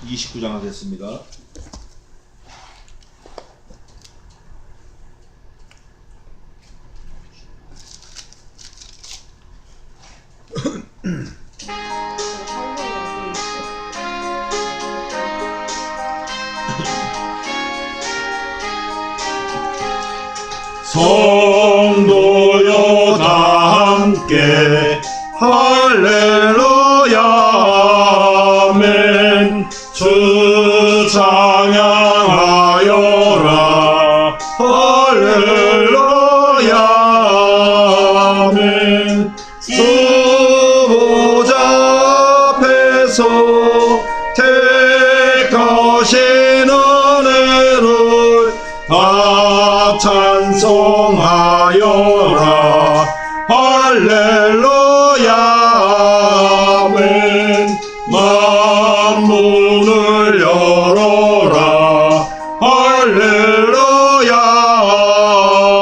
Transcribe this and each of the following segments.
29장 하겠습니다. 성도여 다 함께 할렐루야 아멘. 주 찬양하여라 할렐루야 아멘. 주 보좌 앞에서 택하신 은혜를 다 찬송하여라 할렐루야 아멘. 만문을 열어라 할렐루야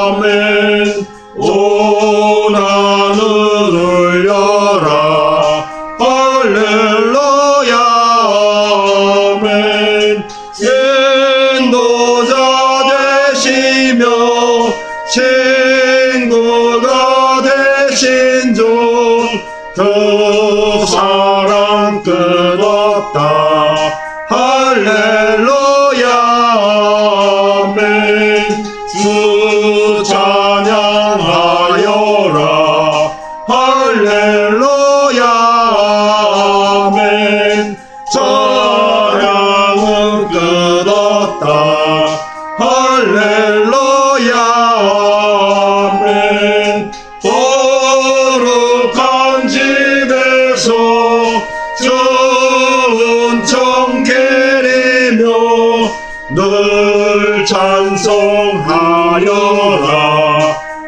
아멘. 온 하늘을 열라 할렐루야 아멘. 인도자 되시며 친구가 되신 주 그 사랑 끝없다 할렐루야 아멘. 주 찬양하여라 할렐루야 아멘. 찬양은 끝없다 할렐루야 아멘. 거룩한 집에서 좋은 청 기리며 늘 찬송하여라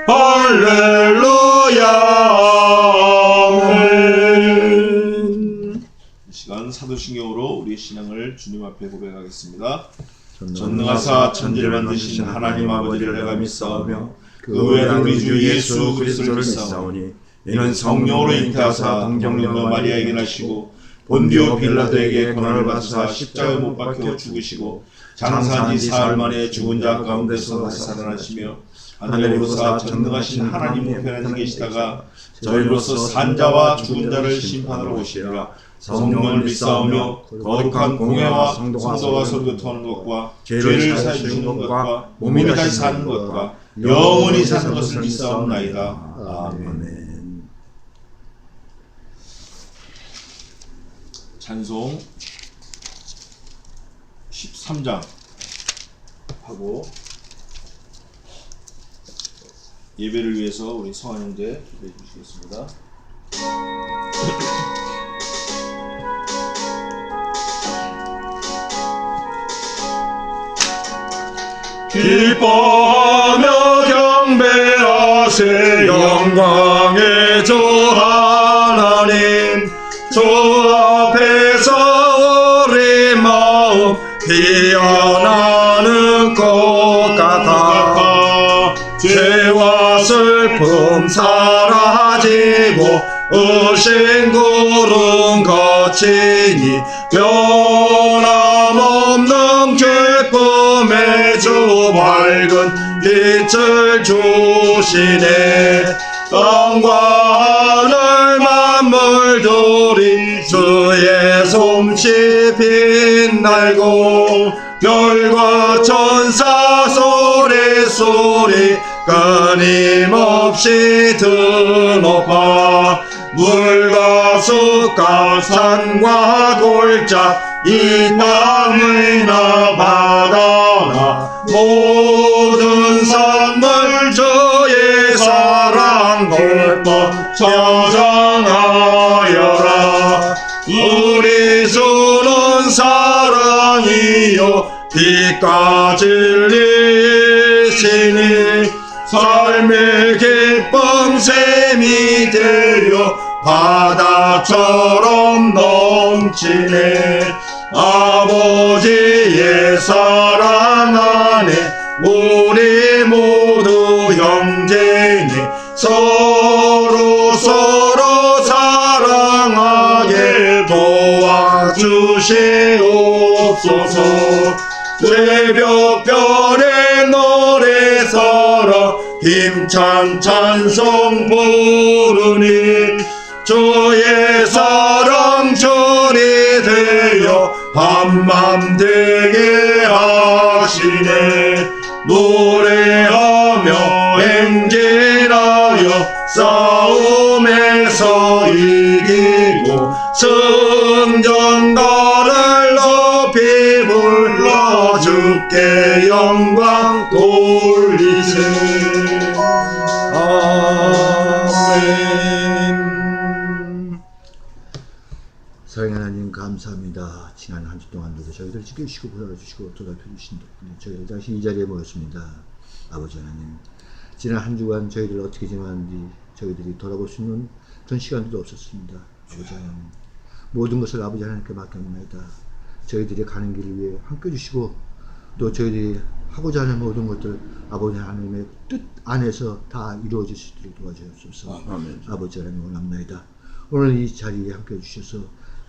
할렐루야 아멘. 이 시간 사도신경으로 우리의 신앙을 주님 앞에 고백하겠습니다. 전능하사 천지를 만드신 하나님 아버지를 내가 믿사오며 그 외에는 우리 주 예수 그리스도를 믿사오니 이는 성령으로 잉태하사 동정녀 마리아에게 나시고 본디오 빌라도에게 고난을 받으사 십자가에 못 박혀 죽으시고 장사한 지 사흘 만에 죽은 자 가운데서 다시 살아나시며 하늘에 오르사 전능하신 하나님 우편에 계시다가 저희로서 산 자와 죽은 자를 심판하러 오시리라. 성령을 믿사오며 거룩한 공회와 성도가 서로 교통하는 것과 죄를 사해 주시는 것과 몸이 다시 사는 것과 영원히 사는 것을 믿사옵나이다. 아멘. 찬송 13장 하고 예배를 위해서 우리 성한 형제 기도해 주시겠습니다. 기뻐하며 경배하세 영광의 주 하나님. 주 앞에서 우리 마음 피어나는 꽃 같아 죄와 슬픔 사라지고 의심 구름 거치니 변함없는 기쁨의 주 밝은 빛을 주시네. 땅과 하늘 만물들이 주의 솜씨 빛날고 별과 천사 소리 끊임없이 드높아 물과 숲과 산과 골짜 이 땅이나 바다나 모든 산물 주의 사랑 헐떡 저장하여라. 우리 주는 사랑이요 빛과 진리시니 삶의 기쁨 샘이 되려 바다처럼 넘치네. 아버지의 사랑 안에 우리 모두 형제니 서로 사랑하게 도와주시네. 주시옵소서. 새벽별의 노래 서러 힘찬 찬송 부르니 주의 사랑 전이 되어 한맘 되게 하시네. 노래하며 행진하여 싸움에서 이기고 승전가를 높이 불러 주께 영광 돌리세. 아멘. 사랑하는 하나님 감사합니다. 지난 한 주 동안도 저희들 지켜주시고 보살펴주시고 도와주신 덕분에 저희들 다시 이 자리에 모였습니다. 아버지 하나님, 지난 한 주간 저희들 어떻게 지내는지 저희들이 돌아볼 수 있는 그런 시간도 없었습니다. 아버지 하나님, 모든 것을 아버지 하나님께 맡겨놓습니다. 저희들이 가는 길을 위해 함께 해주시고 또 저희들이 하고자 하는 모든 것들 아버지 하나님의 뜻 안에서 다 이루어질 수 있도록 도와주옵소서. 아멘. 아버지 하나님 원합니다. 오늘 이 자리에 함께 해주셔서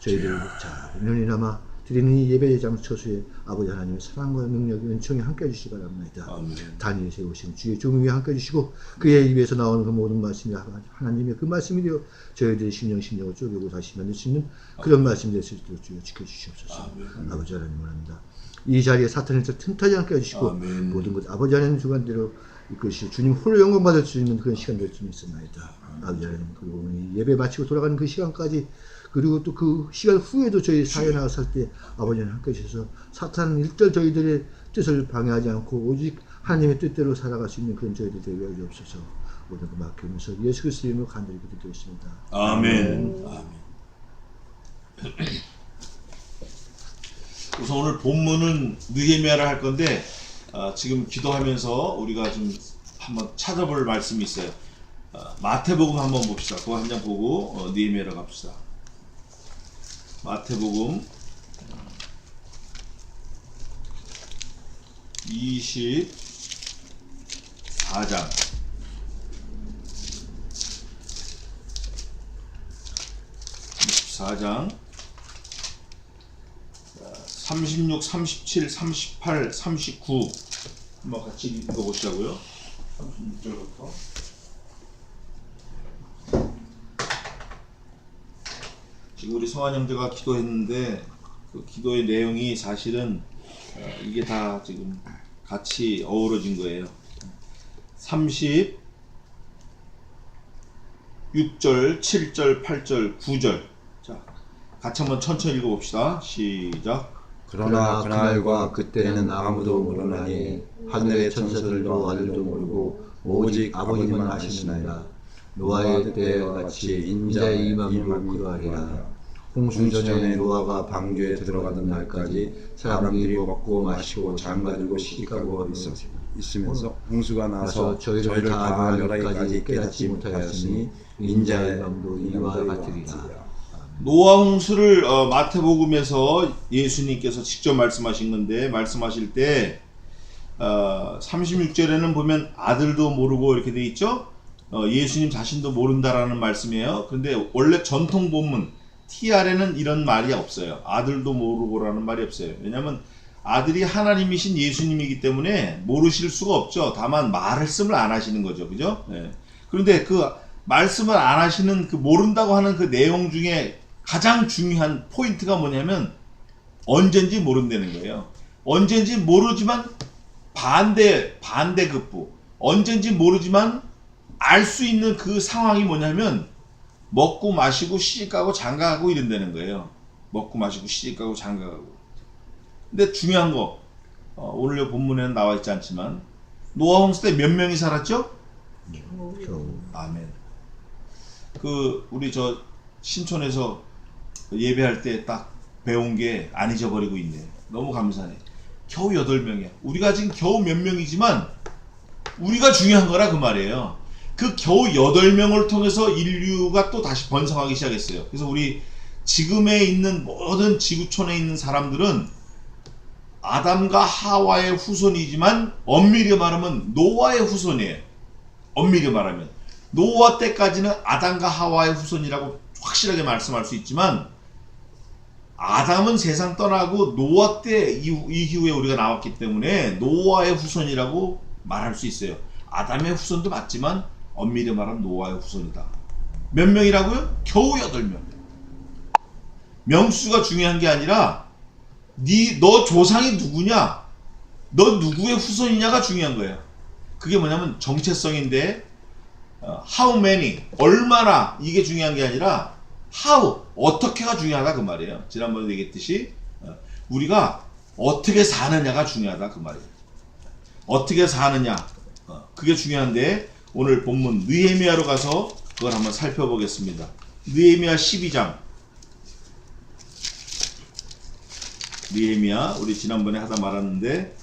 저희들 자 년이나마 드리는 이 예배 장처소에 아버지 하나님의 사랑과 능력이 은총이 함께 해주시기 바랍니다. 아멘. 단위에 세우신 주의 종이 위에 함께 해주시고 그의 입에서 나오는 그 모든 말씀이 하나님의 그 말씀이 되어 저희들의 심령을 쪼개고 다시 만들 수 있는 그런 말씀이 될 수 있도록 주여 지켜주시옵소서. 아멘. 아버지 하나님 원합니다. 이 자리에 사탄을 틈타지 않게 해주시고 아멘. 모든 것 아버지 하나님 주관대로 이것이 주님 홀로 영광 받을 수 있는 그런 시간 될 수 있습니다. 아버지 하나님, 그리고 오늘 예배 마치고 돌아가는 그 시간까지 그리고 또 그 시간 후에도 저희 사회 나갔을 때 아버지 하나님 함께 해주셔서 사탄은 일절 저희들의 뜻을 방해하지 않고 오직 하나님의 뜻대로 살아갈 수 있는 그런 저희들 되게 해주옵소서. 모든 것 맡기면서 예수 그리스도의 이름으로 간절히 기도드리겠습니다. 아멘. 아멘. 우선 오늘 본문은 느헤미야를 할 건데 지금 기도하면서 우리가 좀 한번 찾아볼 말씀이 있어요. 마태복음 한번 봅시다. 그거 한 장 보고 느헤미야로 갑시다. 마태복음 24장 36, 37, 38, 39 한번 같이 읽어보시자고요. 36절부터 지금 우리 성환 형제가 기도했는데 그 기도의 내용이 사실은 이게 다 지금 같이 어우러진 거예요. 36절, 7절, 8절, 9절. 자, 같이 한번 천천히 읽어봅시다. 시작. 그러나 그날과 그때는 아무도 모르나니 하늘의 천사들도 아들도 모르고 오직 아버지만 아시느니라. 노아의 때와 같이 인자의 임함으로 그러하리라. 홍수 전에 노아가 방주에 들어가던 날까지 사람들이 먹고 마시고 장가들고 시집가고 있으면서 홍수가 나서 저희를 다 멸하기까지 깨닫지 못하였으니 인자의 임함도 이와 같으리라. 노아 홍수를 마태복음에서 예수님께서 직접 말씀하신 건데, 말씀하실 때 36절에는 보면 아들도 모르고 이렇게 돼 있죠. 예수님 자신도 모른다라는 말씀이에요. 근데 원래 전통 본문 TR에는 이런 말이 없어요. 아들도 모르고라는 말이 없어요. 왜냐하면 아들이 하나님이신 예수님이기 때문에 모르실 수가 없죠. 다만 말씀을 안 하시는 거죠. 그죠? 네. 그런데 그 말씀을 안 하시는 그 모른다고 하는 그 내용 중에 가장 중요한 포인트가 뭐냐면 언젠지 모른다는 거예요. 언젠지 모르지만 반대급부. 언젠지 모르지만 알 수 있는 그 상황이 뭐냐면 먹고 마시고 시집가고 장가가고 이런다는 거예요. 먹고 마시고 시집가고 장가가고. 근데 중요한 거 오늘 본문에는 나와 있지 않지만 노아 홍수 때 몇 명이 살았죠? 아멘. 그 우리 저 신촌에서 예배할 때 딱 배운 게 안 잊어버리고 있네. 너무 감사해. 겨우 8명이야. 우리가 지금 겨우 몇 명이지만 우리가 중요한 거라 그 말이에요. 그 겨우 8명을 통해서 인류가 또 다시 번성하기 시작했어요. 그래서 우리 지금에 있는 모든 지구촌에 있는 사람들은 아담과 하와의 후손이지만 엄밀히 말하면 노아의 후손이에요. 엄밀히 말하면 노아 때까지는 아담과 하와의 후손이라고 확실하게 말씀할 수 있지만 아담은 세상 떠나고 노아 때 이후에 우리가 나왔기 때문에 노아의 후손이라고 말할 수 있어요. 아담의 후손도 맞지만 엄밀히 말하면 노아의 후손이다. 몇 명이라고요? 겨우 8명. 명수가 중요한 게 아니라 너 조상이 누구냐? 너 누구의 후손이냐가 중요한 거예요. 그게 뭐냐면 정체성인데 how many, 얼마나, 이게 중요한 게 아니라 how, 어떻게가 중요하다 그 말이에요. 지난번에 얘기했듯이 우리가 어떻게 사느냐가 중요하다 그 말이에요. 어떻게 사느냐, 그게 중요한데 오늘 본문 느헤미야로 가서 그걸 한번 살펴보겠습니다. 느헤미야 12장. 느헤미야 우리 지난번에 하다 말았는데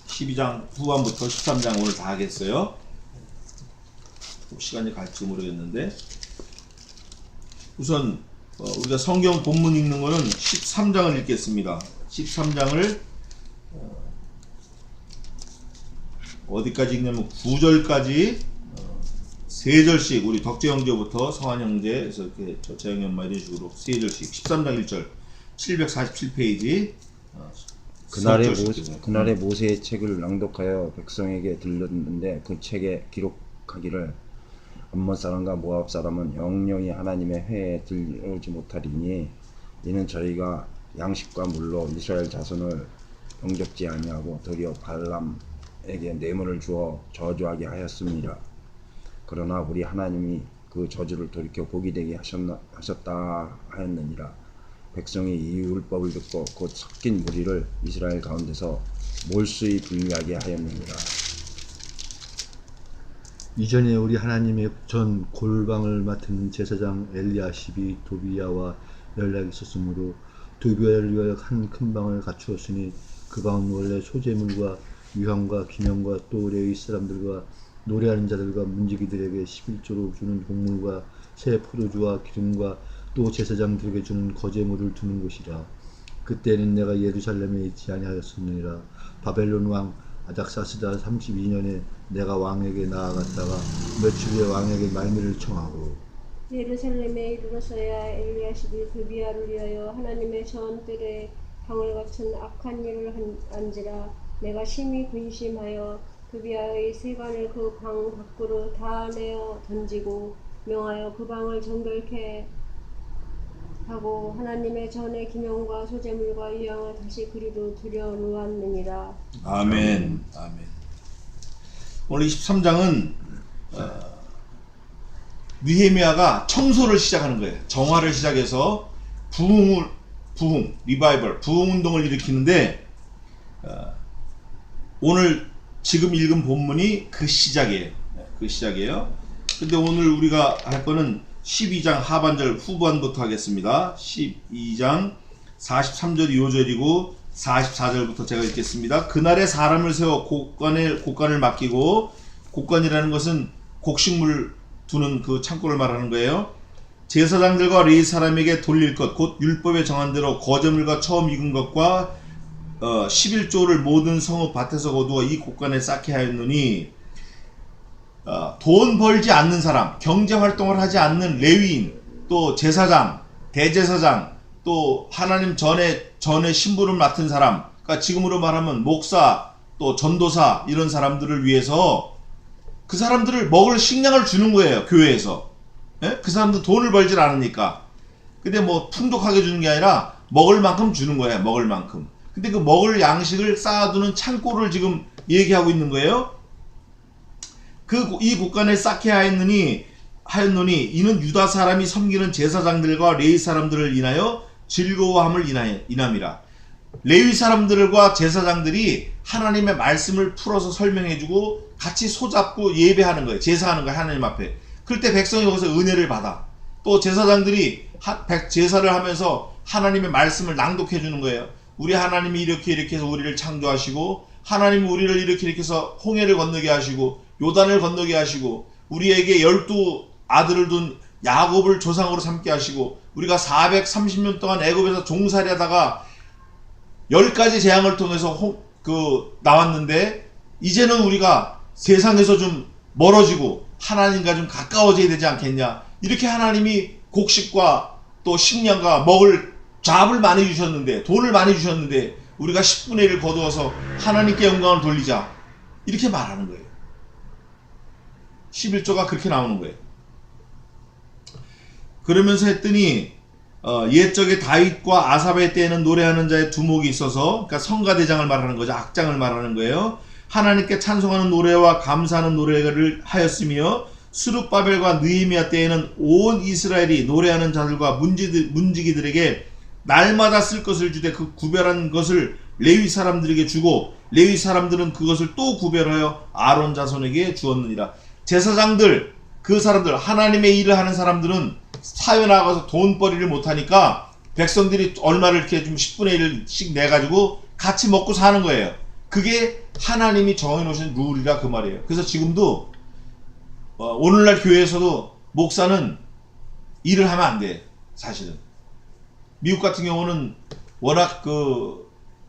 12장 후반부터 13장 오늘 다 하겠어요. 시간이 갈지 모르겠는데 우선 우리가 성경 본문 읽는 거는 13장을 읽겠습니다. 13장을 어디까지 읽냐면 9절까지 3절씩 우리 덕재 형제부터 성한 형제에서 이렇게 재영이 엄마 이런 식으로 3절씩 13장 1절 747페이지 그날에 모세의 책을 낭독하여 백성에게 들렸는데 그 책에 기록하기를 암몬 사람과 모압 사람은 영영이 하나님의 회에 들어오지 못하리니 이는 저희가 양식과 물로 이스라엘 자손을 영접지 아니하고 도리어 발람에게 뇌물을 주어 저주하게 하였습니다. 그러나 우리 하나님이 그 저주를 돌이켜 복이 되게 하셨다 하였느니라. 백성이 이 율법을 듣고 곧 섞인 무리를 이스라엘 가운데서 몰수히 분리하게 하였느니라. 이전에 우리 하나님의 전 골방을 맡은 제사장 엘리야십이 도비야와 연락이 있었으므로 도비야를 위하여 한 큰 방을 갖추었으니 그 방은 원래 소재물과 유향과 기념과 또 레위 사람들과 노래하는 자들과 문지기들에게 11조로 주는 곡물과 새 포도주와 기름과 또 제사장들에게 주는 거제물을 두는 곳이라. 그때는 내가 예루살렘에 있지 아니하였느니라. 바벨론 왕 아닥사스다 32년에 내가 왕에게 나아갔다가 며칠 후에 왕에게 말미를 청하고 예루살렘에 이르러서야 엘리야십이 도비야를 위하여 하나님의 전뜰에 방을 갖춘 악한 일을 한지라. 내가 심히 근심하여 도비야의 세관을 그 방 밖으로 다 내어 던지고 명하여 그 방을 정결케 하고 하나님의 전의 기명과 소재물과 유향을 다시 그리로 들여놓았느니라. 아멘. 아멘. 오늘 23장은 느헤미야가 청소를 시작하는 거예요. 정화를 시작해서 부흥, 리바이벌, 부흥 운동을 일으키는데 오늘 지금 읽은 본문이 그 시작이에요. 그 시작이에요. 근데 오늘 우리가 할 거는 12장 하반절 후반부터 하겠습니다. 12장 43절이 5절이고 44절부터 제가 읽겠습니다. 그날에 사람을 세워 곡간을 맡기고, 곡간이라는 것은 곡식물 두는 그 창고를 말하는 거예요. 제사장들과 레위 사람에게 돌릴 것, 곧 율법에 정한 대로 거제물과 처음 익은 것과 11조를 모든 성읍 밭에서 거두어 이 곡간에 쌓게 하였노니, 돈 벌지 않는 사람, 경제 활동을 하지 않는 레위인, 또 제사장, 대제사장, 또 하나님 전에 신부를 맡은 사람, 그러니까 지금으로 말하면 목사, 또 전도사, 이런 사람들을 위해서 그 사람들을 먹을 식량을 주는 거예요, 교회에서. 예? 그 사람들 돈을 벌질 않으니까. 근데 뭐 풍족하게 주는 게 아니라 먹을 만큼 주는 거예요, 먹을 만큼. 근데 그 먹을 양식을 쌓아두는 창고를 지금 얘기하고 있는 거예요. 이 곡간에 쌓게 하였노니 이는 유다 사람이 섬기는 제사장들과 레위 사람들을 인하여 즐거워함을 인함이라. 레위 사람들과 제사장들이 하나님의 말씀을 풀어서 설명해주고 같이 소잡고 예배하는 거예요. 제사하는 거예요, 하나님 앞에. 그럴 때 백성이 거기서 은혜를 받아. 또 제사장들이 제사를 하면서 하나님의 말씀을 낭독해 주는 거예요. 우리 하나님이 이렇게 해서 우리를 창조하시고, 하나님이 우리를 이렇게 해서 홍해를 건너게 하시고, 요단을 건너게 하시고, 우리에게 12 아들을 둔 야곱을 조상으로 삼게 하시고, 우리가 430년 동안 애굽에서 종살이 하다가 10가지 재앙을 통해서 나왔는데, 이제는 우리가 세상에서 좀 멀어지고 하나님과 좀 가까워져야 되지 않겠냐. 이렇게 하나님이 곡식과 또 식량과 먹을 잡을 많이 주셨는데, 돈을 많이 주셨는데 우리가 10분의 1을 거두어서 하나님께 영광을 돌리자, 이렇게 말하는 거예요. 11조가 그렇게 나오는 거예요. 그러면서 했더니 옛적에 다윗과 아삽의 때에는 노래하는 자의 두목이 있어서, 그러니까 성가대장을 말하는 거죠. 악장을 말하는 거예요. 하나님께 찬송하는 노래와 감사하는 노래를 하였으며, 스룹바벨과 느헤미야 때에는 온 이스라엘이 노래하는 자들과 문지기들에게 날마다 쓸 것을 주되 그 구별한 것을 레위 사람들에게 주고, 레위 사람들은 그것을 또 구별하여 아론 자손에게 주었느니라. 제사장들, 그 사람들, 하나님의 일을 하는 사람들은 사회 나가서 돈벌이를 못하니까 백성들이 얼마를 이렇게 좀 10분의 1씩 내가지고 같이 먹고 사는 거예요. 그게 하나님이 정해놓으신 룰이라 그 말이에요. 그래서 지금도 오늘날 교회에서도 목사는 일을 하면 안 돼. 사실은 미국 같은 경우는 워낙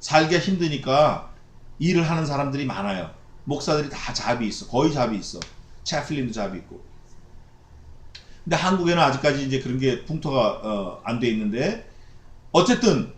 살기가 힘드니까 일을 하는 사람들이 많아요. 목사들이 다 잡이 있어. 거의 잡이 있어. 채플린도 잡이 있고. 근데 한국에는 아직까지 이제 그런 게 풍토가 안 돼 있는데, 어쨌든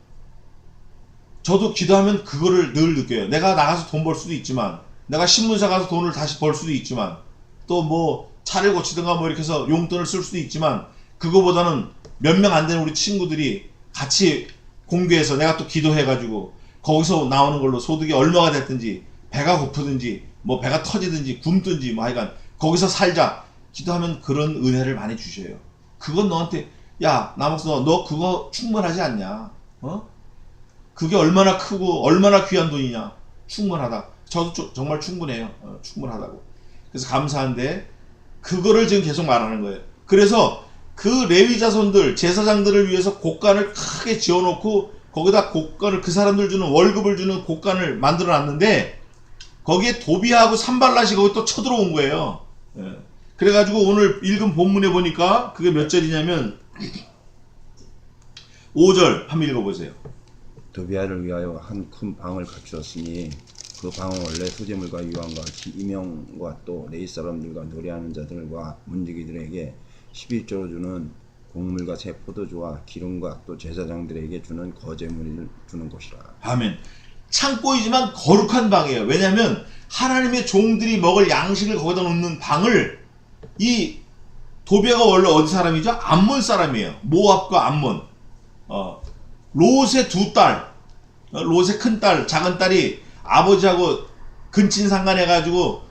저도 기도하면 그거를 늘 느껴요. 내가 나가서 돈 벌 수도 있지만, 내가 신문사 가서 돈을 다시 벌 수도 있지만, 또 뭐 차를 고치든가 뭐 이렇게 해서 용돈을 쓸 수도 있지만, 그거보다는 몇 명 안 되는 우리 친구들이 같이 공개해서 내가 또 기도해가지고 거기서 나오는 걸로 소득이 얼마가 됐든지, 배가 고프든지 뭐 배가 터지든지 굶든지 뭐 하여간 거기서 살자 기도하면 그런 은혜를 많이 주셔요. 그건 너한테, 야 남학생 너 그거 충분하지 않냐? 그게 얼마나 크고 얼마나 귀한 돈이냐? 충분하다. 저도 정말 충분해요. 충분하다고. 그래서 감사한데, 그거를 지금 계속 말하는 거예요. 그래서 그 레위 자손들, 제사장들을 위해서 곡간을 크게 지어놓고 거기다 곡간을, 그 사람들 주는 월급을 주는 곡간을 만들어 놨는데, 거기에 도비하고 산발랏이 거기 또 쳐들어온 거예요. 그래가지고 오늘 읽은 본문에 보니까 그게 몇 절이냐면 5절 한번 읽어보세요. 도비아를 위하여 한 큰 방을 갖추었으니 그 방은 원래 소재물과 유황과 같이 이명과 또 레위 사람들과 노래하는 자들과 문지기들에게 11조로 주는 곡물과 새 포도주와 기름과 또 제사장들에게 주는 거제물을 주는 곳이라. 아멘. 창고이지만 거룩한 방이에요. 왜냐하면 하나님의 종들이 먹을 양식을 거기다 놓는 방을, 이 도비아가 원래 어디 사람이죠? 암몬 사람이에요. 모압과 암몬. 롯의 두 딸, 롯의 큰 딸, 작은 딸이 아버지하고 근친상간해가지고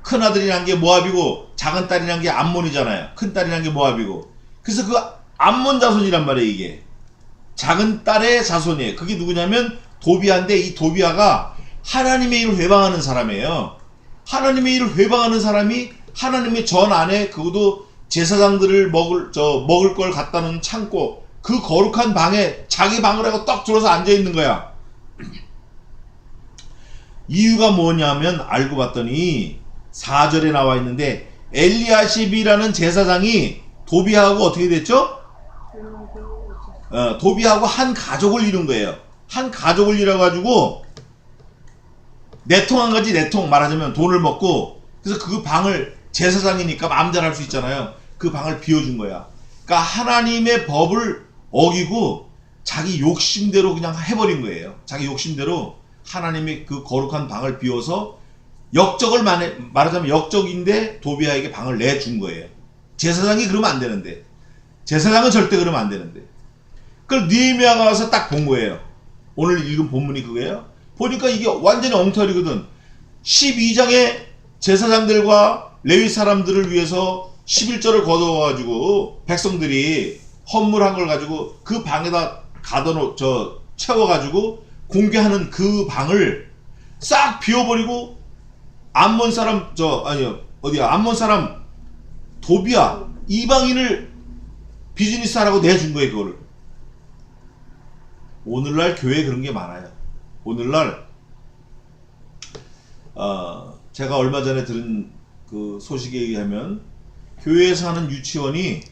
큰 아들이란 게 모압이고 작은 딸이란 게 암몬이잖아요. 큰 딸이란 게 모압이고. 그래서 그 암몬 자손이란 말이에요. 이게 작은 딸의 자손이에요. 그게 누구냐면 도비아인데, 이 도비아가 하나님의 일을 회방하는 사람이에요. 하나님의 일을 회방하는 사람이 하나님의 전 안에, 그것도 제사장들을 먹을 걸 갖다 놓은 창고, 그 거룩한 방에 자기 방을 하고 떡 들어서 앉아 있는 거야. 이유가 뭐냐면 알고 봤더니 4절에 나와 있는데, 엘리야십이라는 제사장이 도비아하고 어떻게 됐죠? 도비아하고 한 가족을 이룬 거예요. 한 가족을 이뤄가지고 내통한 거지. 내통 말하자면 돈을 먹고, 그래서 그 방을, 제사장이니까 마음대로 할 수 있잖아요. 그 방을 비워준 거야. 그러니까 하나님의 법을 어기고 자기 욕심대로 그냥 해버린 거예요. 자기 욕심대로 하나님의 그 거룩한 방을 비워서, 역적을 말하자면 역적인데 도비아에게 방을 내준 거예요. 제사장이 그러면 안 되는데, 제사장은 절대 그러면 안 되는데. 그걸 느헤미야가 와서 딱 본 거예요. 오늘 읽은 본문이 그거예요. 보니까 이게 완전히 엉터리거든. 12장에 제사장들과 레위 사람들을 위해서 11절을 거둬가지고 백성들이 헌물한 걸 가지고 그 방에다 채워가지고 공개하는 그 방을 싹 비워버리고, 암몬 사람, 암몬 사람 도비아, 이방인을 비즈니스 하라고 내준 거예요, 그거를. 오늘날 교회에 그런 게 많아요. 오늘날, 제가 얼마 전에 들은 그 소식에 의하면 교회에서 하는 유치원이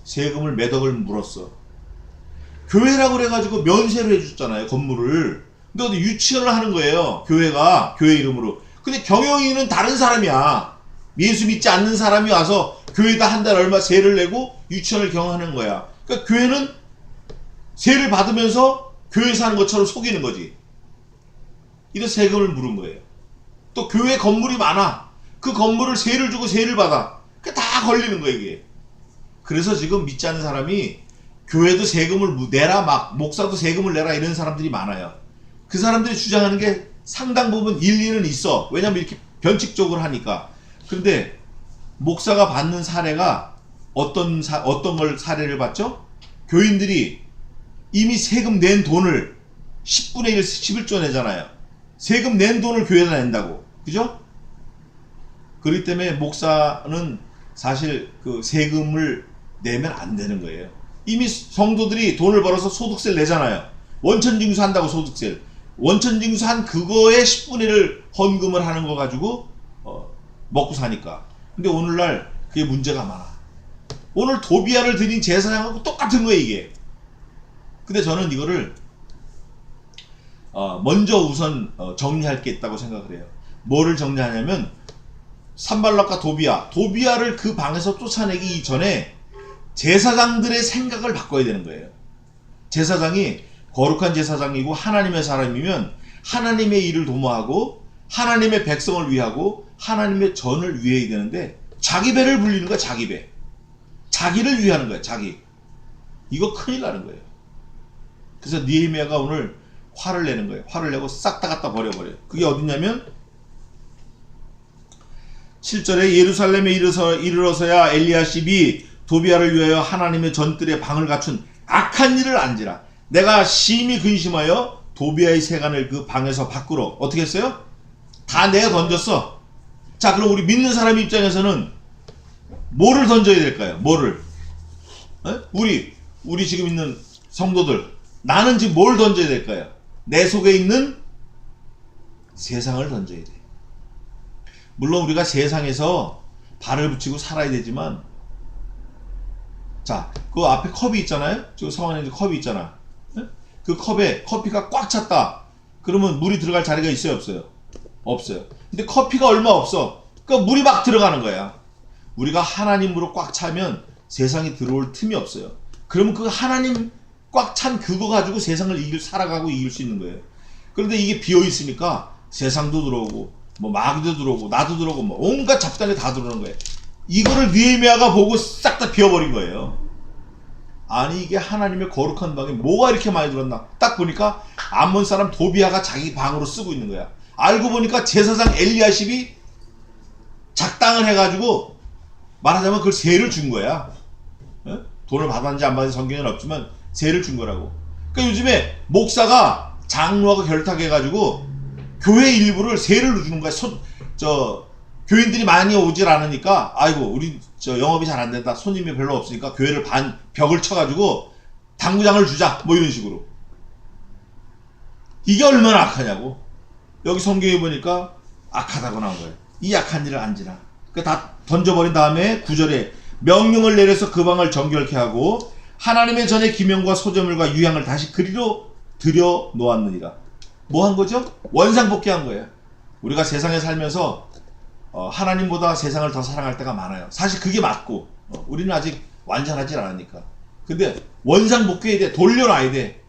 세금을 몇 억을 물었어. 교회라고 그래가지고 면세를 해줬잖아요, 건물을. 근데 유치원을 하는 거예요, 교회가, 교회 이름으로. 근데 경영인은 다른 사람이야. 예수 믿지 않는 사람이 와서 교회에다 한 달 얼마 세를 내고 유치원을 경영하는 거야. 그러니까 교회는 세를 받으면서 교회에서 하는 것처럼 속이는 거지. 이래서 세금을 물은 거예요. 또 교회 건물이 많아. 그 건물을 세를 주고 세를 받아. 그게 다 걸리는 거예요, 이게. 그래서 지금 믿지 않는 사람이 교회도 세금을 내라, 막 목사도 세금을 내라, 이런 사람들이 많아요. 그 사람들이 주장하는 게 상당 부분 일리는 있어. 왜냐면 이렇게 변칙적으로 하니까. 그런데 목사가 받는 사례가 어떤 걸 사례를 봤죠? 교인들이 이미 세금 낸 돈을 10분의 1, 11조 내잖아요. 세금 낸 돈을 교회에다 낸다고. 그죠? 그렇기 때문에 목사는 사실 그 세금을 내면 안 되는 거예요. 이미 성도들이 돈을 벌어서 소득세를 내잖아요. 원천징수 한다고 소득세. 원천징수 한 그거에 10분의 1을 헌금을 하는 거 가지고 먹고 사니까. 근데 오늘날 그게 문제가 많아. 오늘 도비야를 드린 제사장하고 똑같은 거예요, 이게. 근데 저는 이거를 먼저 우선 정리할 게 있다고 생각을 해요. 뭐를 정리하냐면 산발락과 도비야를 그 방에서 쫓아내기 전에 제사장들의 생각을 바꿔야 되는 거예요. 제사장이 거룩한 제사장이고 하나님의 사람이면 하나님의 일을 도모하고 하나님의 백성을 위하고 하나님의 전을 위해야 되는데 자기 배를 불리는 거야. 자기 배. 자기를 위하는 거야. 자기. 이거 큰일 나는 거예요. 그래서 느헤미야가 오늘 화를 내는 거예요. 화를 내고 싹 다 갖다 버려버려요. 그게 어디냐면 7절에 예루살렘에 이르러서야 엘리야십이 도비야를 위하여 하나님의 전뜰에 방을 갖춘 악한 일을 안지라. 내가 심히 근심하여 도비야의 세간을 그 방에서 밖으로 어떻게 했어요? 다 내가 던졌어. 자, 그럼 우리 믿는 사람 입장에서는 뭐를 던져야 될까요? 뭐를? 우리 지금 있는 성도들, 나는 지금 뭘 던져야 될까요? 내 속에 있는 세상을 던져야 돼. 물론 우리가 세상에서 발을 붙이고 살아야 되지만, 자, 그 앞에 컵이 있잖아요? 지금 성안에 컵이 있잖아. 그 컵에 커피가 꽉 찼다. 그러면 물이 들어갈 자리가 있어요, 없어요? 없어요. 근데 커피가 얼마 없어. 그러니까 물이 막 들어가는 거야. 우리가 하나님으로 꽉 차면 세상에 들어올 틈이 없어요. 그러면 그 하나님 꽉 찬 그거 가지고 세상을 살아가고 이길 수 있는 거예요. 그런데 이게 비어 있으니까 세상도 들어오고 뭐 마귀도 들어오고 나도 들어오고 뭐 온갖 잡단이 다 들어오는 거예요. 이거를 느헤미야가 보고 싹 다 비워버린 거예요. 아니 이게 하나님의 거룩한 방에 뭐가 이렇게 많이 들었나. 딱 보니까 암몬 사람 도비야가 자기 방으로 쓰고 있는 거야. 알고 보니까 제사장 엘리야십이 작당을 해가지고 말하자면 그걸 세를 준 거야. 돈을 받았는지 안 받았는지 성경에는 없지만 세를 준 거라고. 그러니까 요즘에 목사가 장로하고 결탁해가지고 교회 일부를 세를 주는 거야. 교인들이 많이 오질 않으니까 아이고 우리 영업이 잘 안 된다. 손님이 별로 없으니까 교회를 벽을 쳐가지고 당구장을 주자. 뭐 이런 식으로. 이게 얼마나 악하냐고. 여기 성경에 보니까 악하다고 나온 거예요. 이 악한 일을 안지라. 다 던져버린 다음에 9절에 명령을 내려서 그 방을 정결케 하고 하나님의 전에 기명과 소재물과 유향을 다시 그리로 들여 놓았느니라. 뭐 한 거죠? 원상복귀한 거예요. 우리가 세상에 살면서 하나님보다 세상을 더 사랑할 때가 많아요. 사실 그게 맞고 우리는 아직 완전하지 않으니까. 근데 원상복귀해야 돼. 돌려놔야 돼.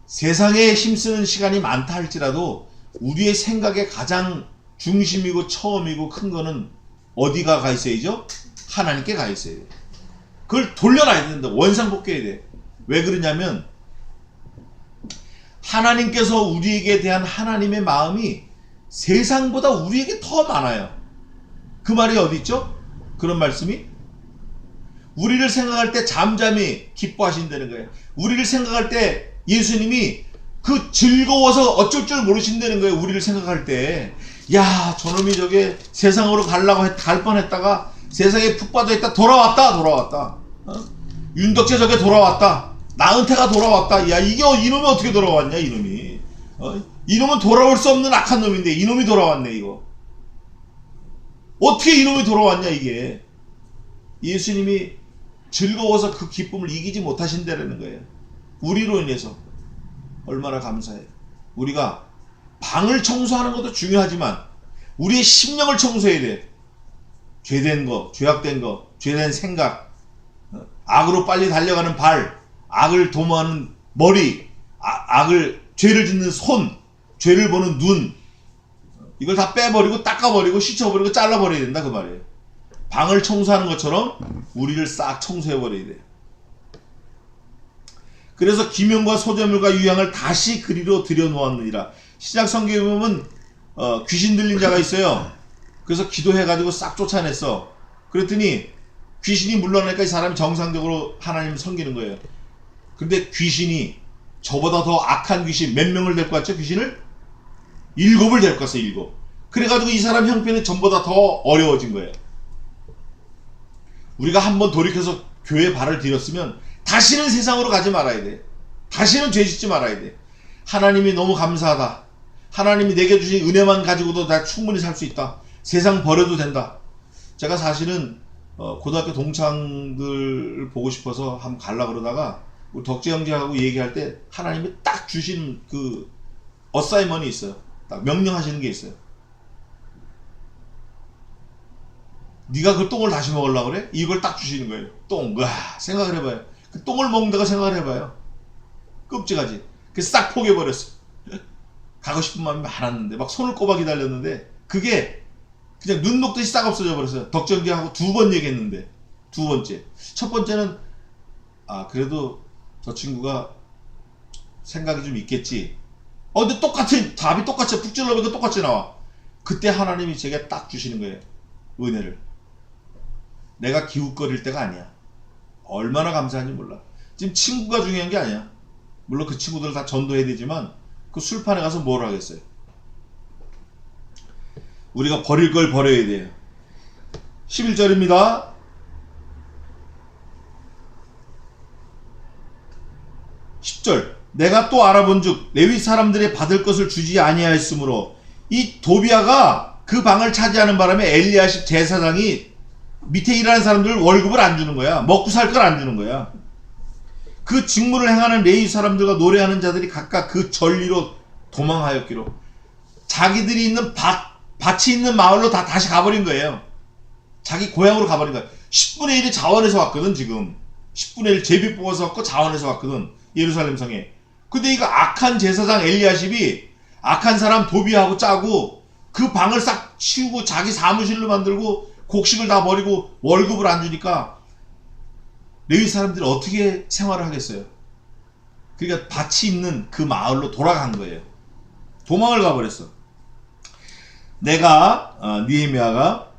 세상에 힘쓰는 시간이 많다 할지라도 우리의 생각의 가장 중심이고 처음이고 큰 거는 어디가 가 있어야죠? 하나님께 가 있어야 돼. 그걸 돌려놔야 된다. 원상복귀해야 돼. 왜 그러냐면 하나님께서 우리에게 대한 하나님의 마음이 세상보다 우리에게 더 많아요. 그 말이 어디 있죠? 그런 말씀이 우리를 생각할 때 잠잠히 기뻐하신다는 거예요. 우리를 생각할 때 예수님이 그 즐거워서 어쩔 줄 모르신다는 거예요. 우리를 생각할 때. 야, 저놈이 저게 세상으로 갈 뻔했다가 세상에 푹 빠져있다 돌아왔다. 윤덕재 저게 돌아왔다. 나은태가 돌아왔다. 야, 이놈이 어떻게 돌아왔냐, 이놈이. 이놈은 돌아올 수 없는 악한 놈인데 이놈이 돌아왔네, 이거. 어떻게 이놈이 돌아왔냐, 이게. 예수님이 즐거워서 그 기쁨을 이기지 못하신다는 거예요. 우리로 인해서. 얼마나 감사해요. 우리가 방을 청소하는 것도 중요하지만 우리의 심령을 청소해야 돼. 죄된 거, 죄악된 거, 죄된 생각, 악으로 빨리 달려가는 발, 악을 도모하는 머리, 죄를 짓는 손, 죄를 보는 눈, 이걸 다 빼버리고 닦아버리고 씻어버리고 잘라버려야 된다 그 말이에요. 방을 청소하는 것처럼 우리를 싹 청소해버려야 돼요. 그래서 기명과 소재물과 유향을 다시 그리로 들여놓았느니라. 신약 성경에 보면 귀신 들린 자가 있어요. 그래서 기도해가지고 싹 쫓아냈어. 그랬더니 귀신이 물러나니까 이 사람이 정상적으로 하나님을 섬기는 거예요. 근데 귀신이 저보다 더 악한 귀신 몇 명을 데리고 왔죠? 귀신을 7을 데리고 왔어요. 7. 그래가지고 이 사람 형편이 전보다 더 어려워진 거예요. 우리가 한번 돌이켜서 교회에 발을 들였으면 다시는 세상으로 가지 말아야 돼. 다시는 죄 짓지 말아야 돼. 하나님이 너무 감사하다. 하나님이 내게 주신 은혜만 가지고도 나 충분히 살 수 있다. 세상 버려도 된다. 제가 사실은 고등학교 동창들 보고 싶어서 한번 가려고 그러다가 우리 덕재 형제하고 얘기할 때 하나님이 딱 주신 그 어사이먼이 있어요. 딱 명령하시는 게 있어요. 네가 그 똥을 다시 먹으려고 그래? 이걸 딱 주시는 거예요. 똥. 와, 생각을 해봐요. 그 똥을 먹는다가 생각을 해봐요. 끔찍하지. 그래서 싹 포기해버렸어. 가고 싶은 마음이 많았는데 막 손을 꼽아 기다렸는데 그게 그냥 눈 녹듯이 싹 없어져 버렸어요. 덕정기하고 2번 얘기했는데 2번째. 첫 번째는 그래도 저 친구가 생각이 좀 있겠지. 근데 똑같은 답이 똑같이 푹 찔러보니까 똑같이 나와. 그때 하나님이 제게 딱 주시는 거예요. 은혜를. 내가 기웃거릴 때가 아니야. 얼마나 감사한지 몰라. 지금 친구가 중요한 게 아니야. 물론 그 친구들 다 전도해야 되지만 그 술판에 가서 뭘 하겠어요. 우리가 버릴 걸 버려야 돼요. 11절입니다. 내가 또 알아본즉 레위 사람들의 받을 것을 주지 아니하였으므로 이 도비아가 그 방을 차지하는 바람에 엘리야십 제사장이 밑에 일하는 사람들 월급을 안 주는 거야. 먹고 살 걸 안 주는 거야. 그 직무를 행하는 레위 사람들과 노래하는 자들이 각각 그 전리로 도망하였기로. 자기들이 있는 밭이 있는 마을로 다시 가버린 거예요. 자기 고향으로 가버린 거야. 10분의 1이 자원에서 왔거든. 지금 10분의 1 제비 뽑아서 왔고 자원에서 왔거든. 예루살렘 성에. 근데 이거 악한 제사장 엘리야십이 악한 사람 도비하고 짜고 그 방을 싹 치우고 자기 사무실로 만들고 곡식을 다 버리고 월급을 안 주니까 레위 사람들이 어떻게 생활을 하겠어요? 그러니까 밭이 있는 그 마을로 돌아간 거예요. 도망을 가버렸어. 느헤미야가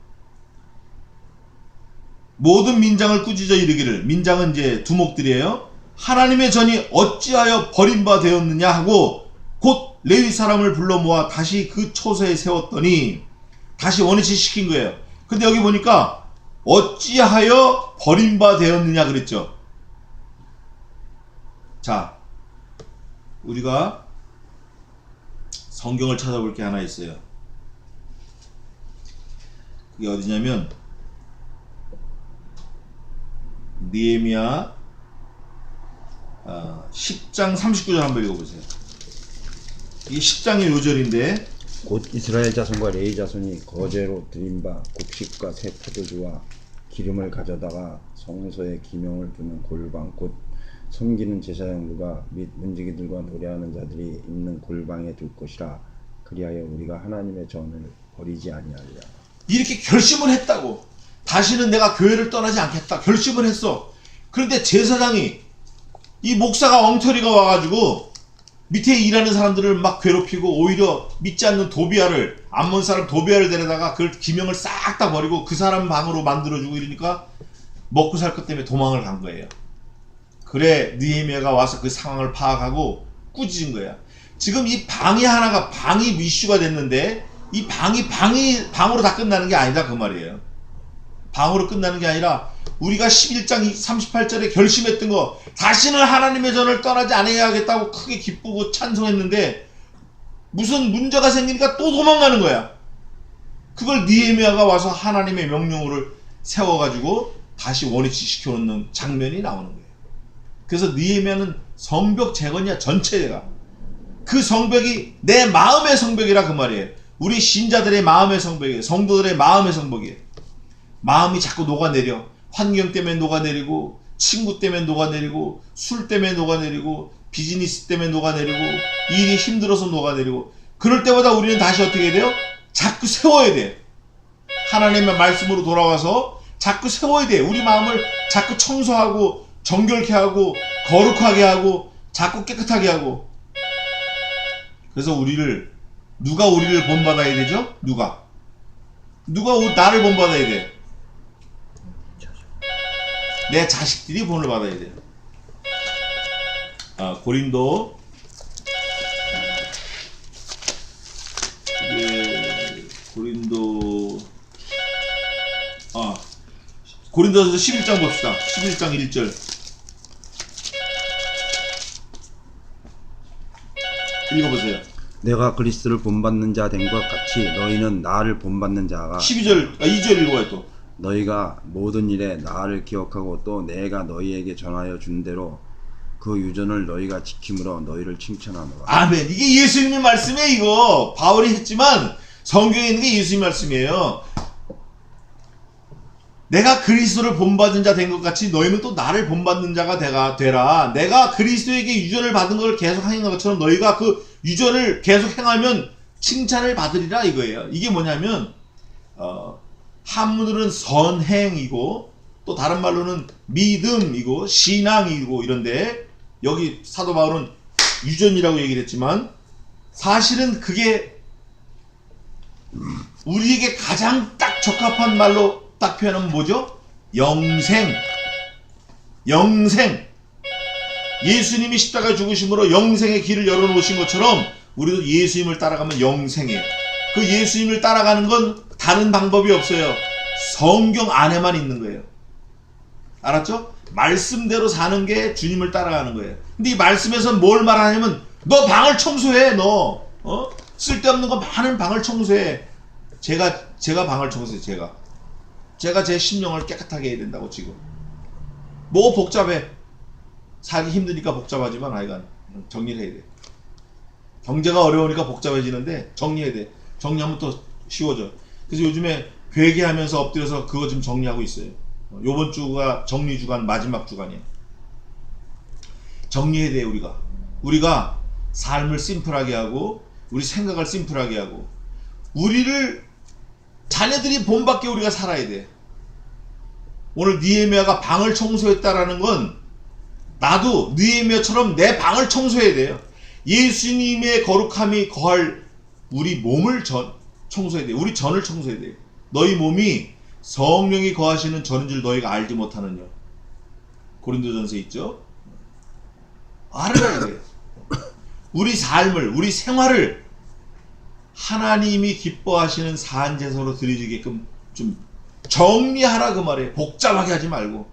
모든 민장을 꾸짖어 이르기를, 민장은 이제 두목들이에요. 하나님의 전이 어찌하여 버림바 되었느냐 하고 곧 레위 사람을 불러 모아 다시 그 처소에 세웠더니 다시 원위치 시킨 거예요. 근데 여기 보니까 어찌하여 버림바 되었느냐 그랬죠. 자, 우리가 성경을 찾아볼 게 하나 있어요. 그게 어디냐면 느헤미야 10장 39절 한번 읽어보세요. 이게 10장의 요절인데 곧 이스라엘 자손과 레위 자손이 거제로 드린 바 곡식과 새 포도주와 기름을 가져다가 성소에 기명을 두는 골방 곧 섬기는 제사장들과 및 문지기들과 노래하는 자들이 있는 골방에 둘 것이라. 그리하여 우리가 하나님의 전을 버리지 아니하리라. 이렇게 결심을 했다고. 다시는 내가 교회를 떠나지 않겠다 결심을 했어. 그런데 제사장이 이 목사가 엉터리가 와가지고 밑에 일하는 사람들을 막 괴롭히고 오히려 믿지 않는 도비아를, 암몬 사람 도비아를 데려다가 그 기명을 싹 다 버리고 그 사람 방으로 만들어주고 이러니까 먹고 살 것 때문에 도망을 간 거예요. 그래 느헤미야가 와서 그 상황을 파악하고 꾸짖은 거야. 지금 이 방이 하나가 방이 이슈가 됐는데 이 방으로 다 끝나는 게 아니다 그 말이에요. 방으로 끝나는 게 아니라 우리가 11장 38절에 결심했던 거, 다시는 하나님의 전을 떠나지 않아야겠다고 크게 기쁘고 찬송했는데 무슨 문제가 생기니까 또 도망가는 거야. 그걸 느헤미야가 와서 하나님의 명령을 세워가지고 다시 원위치 시켜놓는 장면이 나오는 거예요. 그래서 느헤미야는 성벽 재건이야. 전체가 그 성벽이 내 마음의 성벽이라 그 말이에요. 우리 신자들의 마음의 성벽이에요. 성도들의 마음의 성벽이에요. 마음이 자꾸 녹아내려. 환경 때문에 녹아내리고 친구 때문에 녹아내리고, 술 때문에 녹아내리고, 비즈니스 때문에 녹아내리고, 일이 힘들어서 녹아내리고, 그럴 때마다 우리는 다시 어떻게 해야 돼요? 자꾸 세워야 돼. 하나님의 말씀으로 돌아와서 자꾸 세워야 돼. 우리 마음을 자꾸 청소하고, 정결케 하고, 거룩하게 하고, 자꾸 깨끗하게 하고. 그래서 누가 우리를 본받아야 되죠? 누가 나를 본받아야 돼? 내 자식들이 본을 받아야 돼요. 고린도 고린도서 11장 봅시다. 11장 1절. 읽어보세요. 내가 그리스도를 본받는 자 된 것 같이 너희는 나를 본받는 자가 2절 읽어봐요 또. 너희가 모든 일에 나를 기억하고 또 내가 너희에게 전하여 준 대로 그 유전을 너희가 지킴으로 너희를 칭찬하노라. 아멘. 이게 예수님의 말씀이에요. 이거 바울이 했지만 성경에 있는 게 예수님 말씀이에요. 내가 그리스도를 본받은 자 된 것 같이 너희는 또 나를 본받는 자가 되라. 내가 그리스도에게 유전을 받은 걸 계속 행한 것처럼 너희가 그 유전을 계속 행하면 칭찬을 받으리라 이거예요. 이게 뭐냐면 한문으로는 선행이고 또 다른 말로는 믿음이고 신앙이고 이런데 여기 사도 바울은 유전이라고 얘기를 했지만 사실은 그게 우리에게 가장 딱 적합한 말로 딱 표현하면 뭐죠? 영생. 예수님이 십자가 죽으심으로 영생의 길을 열어놓으신 것처럼 우리도 예수님을 따라가면 영생이에요. 그 예수님을 따라가는 건 다른 방법이 없어요. 성경 안에만 있는 거예요. 알았죠? 말씀대로 사는 게 주님을 따라가는 거예요. 근데 이 말씀에서 뭘 말하냐면 너 방을 청소해. 너 쓸데없는 거 많은 방을 청소해. 제가 방을 청소해. 제가 제 심령을 깨끗하게 해야 된다고 지금. 뭐 복잡해. 살기 힘드니까 복잡하지만 하여간 정리를 해야 돼. 경제가 어려우니까 복잡해지는데 정리해야 돼. 정리하면 또 쉬워져. 그래서 요즘에 회개하면서 엎드려서 그거 좀 정리하고 있어요. 요번 주가 정리주간 마지막 주간이에요. 정리해야 돼요. 우리가 삶을 심플하게 하고 우리 생각을 심플하게 하고 자녀들이 본받게 우리가 살아야 돼. 오늘 느헤미야가 방을 청소했다라는 건 나도 느헤미야처럼 내 방을 청소해야 돼요. 예수님의 거룩함이 거할 우리 몸을 청소해야 돼요. 우리 전을 청소해야 돼요. 너희 몸이 성령이 거하시는 전인 줄 너희가 알지 못하느냐. 고린도전서에 있죠. 알아야 돼요. 우리 삶을, 우리 생활을 하나님이 기뻐하시는 산제사로 드리게끔 좀 정리하라 그 말이에요. 복잡하게 하지 말고.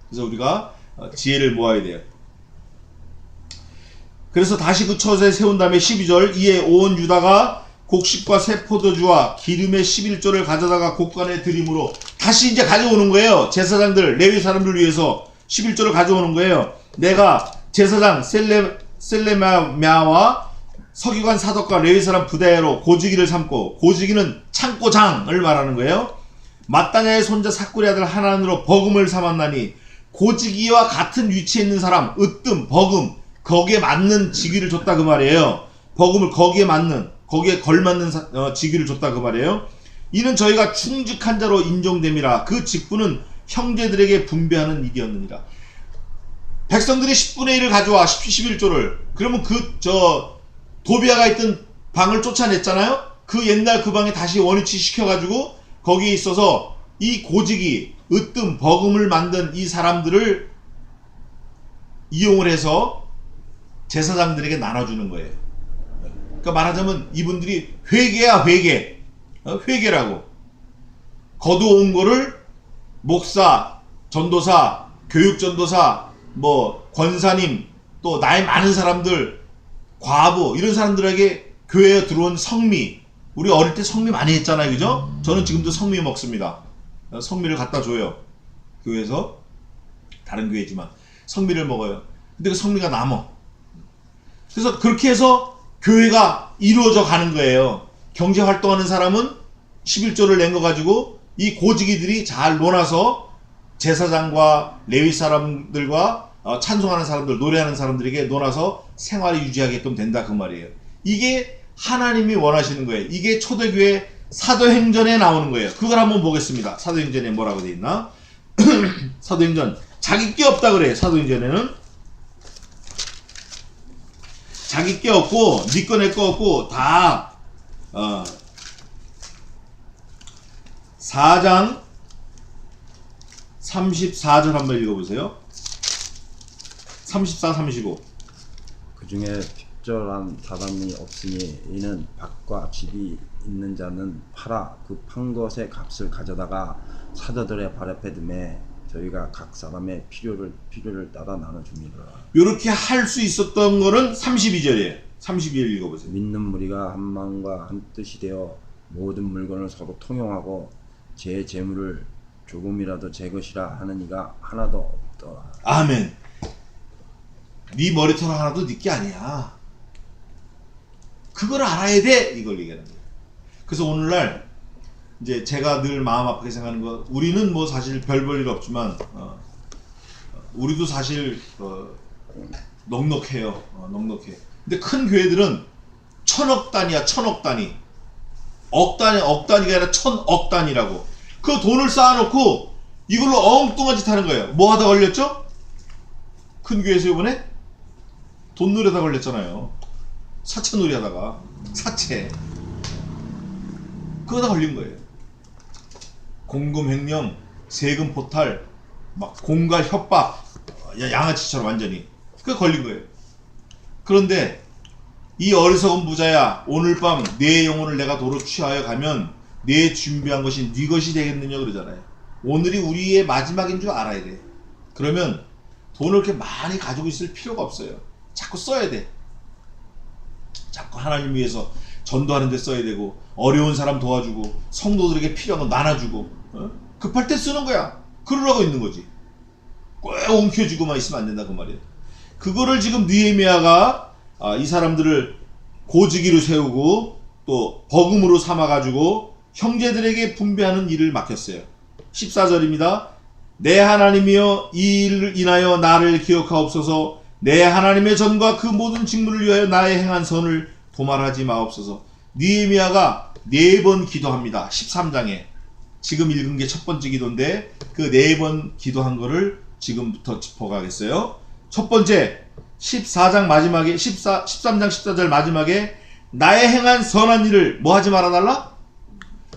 그래서 우리가 지혜를 모아야 돼요. 그래서 다시 그 처소에 세운 다음에 12절 이에 온 유다가 곡식과 새 포도주와 기름의 11조를 가져다가 곡간에 드림으로 다시 이제 가져오는 거예요. 제사장들 레위 사람들 위해서 11조를 가져오는 거예요. 내가 제사장 셀레미야와 서기관 사독과 레위 사람 부대로 고지기를 삼고, 고지기는 창고장을 말하는 거예요. 마따냐의 손자 사꾸리 아들 하나님으로 버금을 삼았나니 고지기와 같은 위치에 있는 사람 으뜸 버금 거기에 맞는 직위를 줬다 그 말이에요. 버금을 거기에 걸맞는 직위를 줬다 그 말이에요. 이는 저희가 충직한 자로 인정됨이라. 그 직분은 형제들에게 분배하는 일이었느니라. 백성들이 10분의 1을 가져와 11조를. 그러면 도비아가 있던 방을 쫓아냈잖아요. 그 옛날 그 방에 다시 원위치 시켜가지고 거기에 있어서 이 고지기 으뜸 버금을 만든 이 사람들을 이용을 해서 제사장들에게 나눠주는 거예요. 그러니까 말하자면 이분들이 회계야 회계. 회계라고. 거두온 거를 목사, 전도사, 교육전도사, 권사님, 또 나이 많은 사람들, 과부 이런 사람들에게 교회에 들어온 성미. 우리 어릴 때 성미 많이 했잖아요. 그죠? 저는 지금도 성미 먹습니다. 성미를 갖다 줘요. 교회에서. 다른 교회지만 성미를 먹어요. 근데 그 성미가 남어. 그래서 그렇게 해서 교회가 이루어져 가는 거예요. 경제 활동하는 사람은 11조를 낸 거 가지고 이 고지기들이 잘 논아서 제사장과 레위 사람들과 찬송하는 사람들, 노래하는 사람들에게 논아서 생활을 유지하게끔 된다 그 말이에요. 이게 하나님이 원하시는 거예요. 이게 초대교회 사도행전에 나오는 거예요. 그걸 한번 보겠습니다. 사도행전에 뭐라고 돼 있나? 사도행전 자기 게 없다 그래요. 사도행전에는 자기 게 없고 니 거 내 거 없고 다 4장 34절 한번 읽어보세요. 34, 35. 그 중에 적절한 사람이 없으니 이는 밭과 집이 있는 자는 팔아 그 판 것의 값을 가져다가 사도들의 발 앞에 두매 저희가 각 사람의 필요를 따라 나눠줍니다. 이렇게 할 수 있었던 거는 32절이에요. 32절 읽어보세요. 믿는 무리가 한 마음과 한 뜻이 되어 모든 물건을 서로 통용하고 제 재물을 조금이라도 제 것이라 하는 이가 하나도 없더라. 아멘. 네 머리털 하나도 네 게 아니야. 그걸 알아야 돼. 이걸 얘기하는 거예요. 그래서 오늘날 이제 제가 늘 마음 아프게 생각하는 거, 우리는 뭐 사실 별 볼 일 없지만 우리도 사실 넉넉해요. 넉넉해. 근데 큰 교회들은 천억 단위야. 천억 단위. 억 단위가 아니라 천억 단위라고. 그 돈을 쌓아놓고 이걸로 엉뚱한 짓 하는 거예요. 뭐 하다 걸렸죠? 큰 교회에서 이번에 돈놀이 하다 걸렸잖아요. 사채놀이 하다가. 사채. 그거다 걸린 거예요. 공금 횡령, 세금 포탈, 막 공갈 협박, 양아치처럼 완전히. 그게 걸린 거예요. 그런데 이 어리석은 부자야, 오늘 밤 내 영혼을 내가 도로 취하여 가면 내 준비한 것이 네 것이 되겠느냐 그러잖아요. 오늘이 우리의 마지막인 줄 알아야 돼. 그러면 돈을 그렇게 많이 가지고 있을 필요가 없어요. 자꾸 써야 돼. 자꾸 하나님 위해서 전도하는 데 써야 되고, 어려운 사람 도와주고, 성도들에게 필요한 거 나눠주고, 급할 때 쓰는 거야. 그러라고 있는 거지. 꼭 움켜쥐고만 있으면 안 된다 그 말이에요. 그거를 지금 느헤미야가 이 사람들을 고지기로 세우고 또 버금으로 삼아가지고 형제들에게 분배하는 일을 맡겼어요. 14절입니다. 내 하나님이여 이 일을 인하여 나를 기억하옵소서. 내 하나님의 전과 그 모든 직무를 위하여 나의 행한 선을 도말하지 마옵소서. 느헤미야가 4번 기도합니다. 13장에 지금 읽은 게 첫 번째 기도인데 그 4번 기도한 거를 지금부터 짚어가겠어요. 첫 번째 14장 마지막에 13장 14절 마지막에 나의 행한 선한 일을 뭐 하지 말아달라?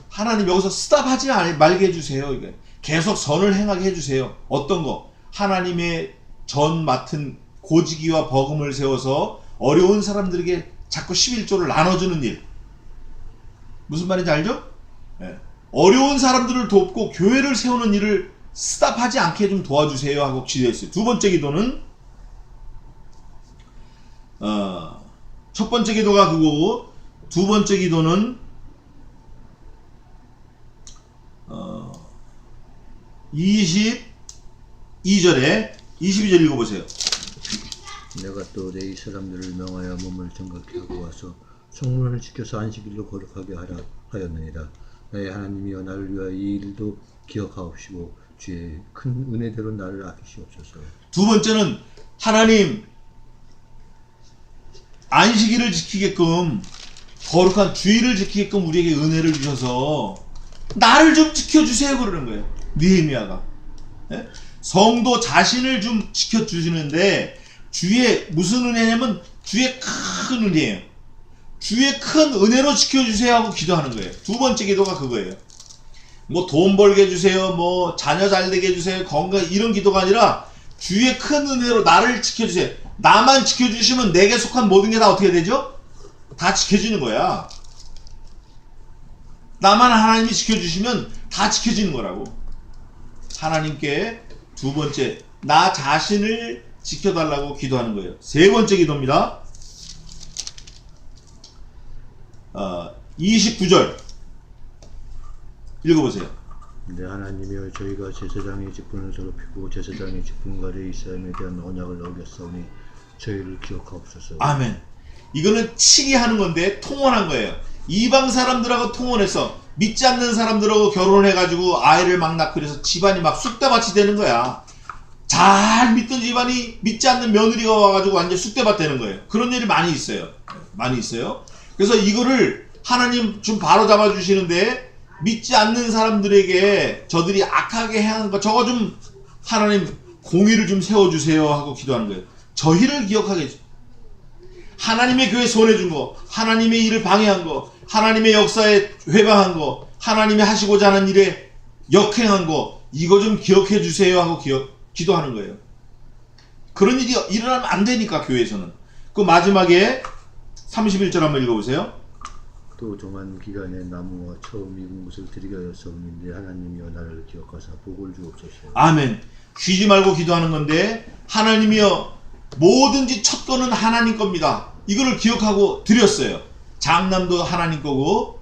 하나님 여기서 스탑하지 말게 해주세요. 이게 계속 선을 행하게 해주세요. 어떤 거? 하나님의 전 맡은 고지기와 버금을 세워서 어려운 사람들에게 자꾸 11조를 나눠주는 일. 무슨 말인지 알죠? 네. 어려운 사람들을 돕고 교회를 세우는 일을 스탑하지 않게 좀 도와주세요 하고 기도했어요. 두 번째 기도는 첫 번째 기도가 그거고 두 번째 기도는 22절에 22절 읽어보세요. 내가 또 내 이 사람들을 명하여 몸을 정결케 하고 와서 성문을 지켜서 안식일로 거룩하게 하라 하였느니라. 나의 하나님이여 나를 위하여 이 일도 기억하옵시고 주의 큰 은혜대로 나를 아끼시옵소서. 두 번째는 하나님 안식일을 지키게끔 거룩한 주일을 지키게끔 우리에게 은혜를 주셔서 나를 좀 지켜주세요 그러는 거예요. 느헤미야가. 네? 성도 자신을 좀 지켜주시는데 주의 무슨 은혜냐면 주의 큰 은혜예요. 주의 큰 은혜로 지켜주세요 하고 기도하는 거예요. 두 번째 기도가 그거예요. 뭐 돈 벌게 해주세요, 뭐 자녀 잘 되게 해주세요, 건강 이런 기도가 아니라 주의 큰 은혜로 나를 지켜주세요. 나만 지켜주시면 내게 속한 모든 게 다 어떻게 되죠? 다 지켜지는 거야. 나만 하나님이 지켜주시면 다 지켜지는 거라고. 하나님께 두 번째 나 자신을 지켜달라고 기도하는 거예요. 세 번째 기도입니다. 29절 읽어보세요. 내 하나님이여 저희가 제사장의 직분을 더럽히고 제사장의 직분과 레위 사람에 대한 언약을 어겼사오니 저희를 기억하옵소서. 아멘. 이거는 치기 하는 건데 통원한 거예요. 이방 사람들하고 통원해서 믿지 않는 사람들하고 결혼해가지고 아이를 막 낳고 그래서 집안이 막 쑥대밭이 되는 거야. 잘 믿던 집안이 믿지 않는 며느리가 와가지고 완전 쑥대밭 되는 거예요. 그런 일이 많이 있어요. 많이 있어요. 그래서 이거를 하나님 좀 바로 잡아주시는데, 믿지 않는 사람들에게 저들이 악하게 행하는 거 저거 좀 하나님 공의를 좀 세워주세요 하고 기도하는 거예요. 저희를 기억하게 해주세요. 하나님의 교회 손해준 거, 하나님의 일을 방해한 거, 하나님의 역사에 회방한 거, 하나님이 하시고자 하는 일에 역행한 거, 이거 좀 기억해 주세요 하고 기도하는 거예요. 그런 일이 일어나면 안 되니까, 교회에서는. 그 마지막에 31절 한번 읽어보세요. 또 종한 기간에 나무와 처음 익은 것을 드리게 하였사오니 하나님이여 나를 기억하사 복을 주옵소서. 아멘. 쉬지 말고 기도하는 건데, 하나님이여 뭐든지 첫 거는 하나님 겁니다. 이거를 기억하고 드렸어요. 장남도 하나님 거고,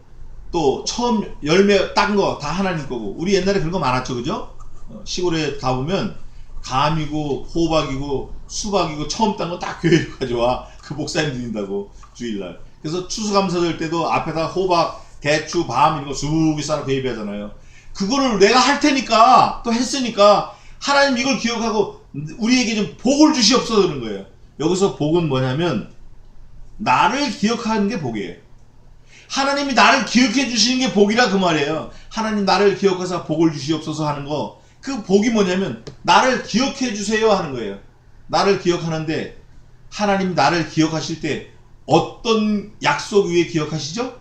또 처음 열매 딴 거 다 하나님 거고. 우리 옛날에 그런 거 많았죠, 그죠? 시골에 가보면 감이고 호박이고 수박이고 처음 딴 거 다 교회로 가져와. 그 목사님 드린다고, 주일날. 그래서 추수감사 될 때도 앞에다 호박, 대추, 밤 이런 거 수북이 쌓아놓고 예배하잖아요. 그거를 내가 할 테니까, 또 했으니까 하나님 이걸 기억하고 우리에게 좀 복을 주시옵소서 그런 거예요. 여기서 복은 뭐냐면 나를 기억하는 게 복이에요. 하나님이 나를 기억해 주시는 게 복이라 그 말이에요. 하나님 나를 기억하사 복을 주시옵소서 하는 거, 그 복이 뭐냐면 나를 기억해 주세요 하는 거예요. 나를 기억하는데, 하나님 나를 기억하실 때 어떤 약속 위에 기억하시죠?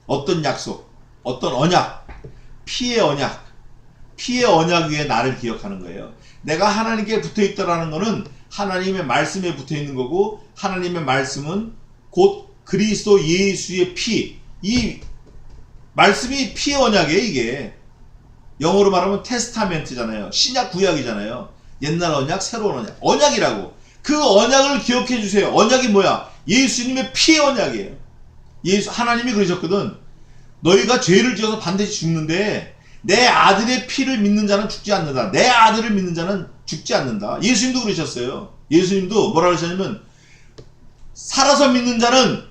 어떤 약속, 어떤 언약, 피의 언약, 피의 언약 위에 나를 기억하는 거예요. 내가 하나님께 붙어있다라는 거는 하나님의 말씀에 붙어있는 거고, 하나님의 말씀은 곧 그리스도 예수의 피, 이 말씀이 피의 언약이에요. 이게 영어로 말하면 테스타멘트잖아요. 신약 구약이잖아요. 옛날 언약, 새로운 언약, 언약이라고. 그 언약을 기억해 주세요. 언약이 뭐야? 예수님의 피의 언약이에요. 하나님이 그러셨거든. 너희가 죄를 지어서 반드시 죽는데 내 아들의 피를 믿는 자는 죽지 않는다. 내 아들을 믿는 자는 죽지 않는다. 예수님도 그러셨어요. 예수님도 뭐라 그러셨냐면, 살아서 믿는 자는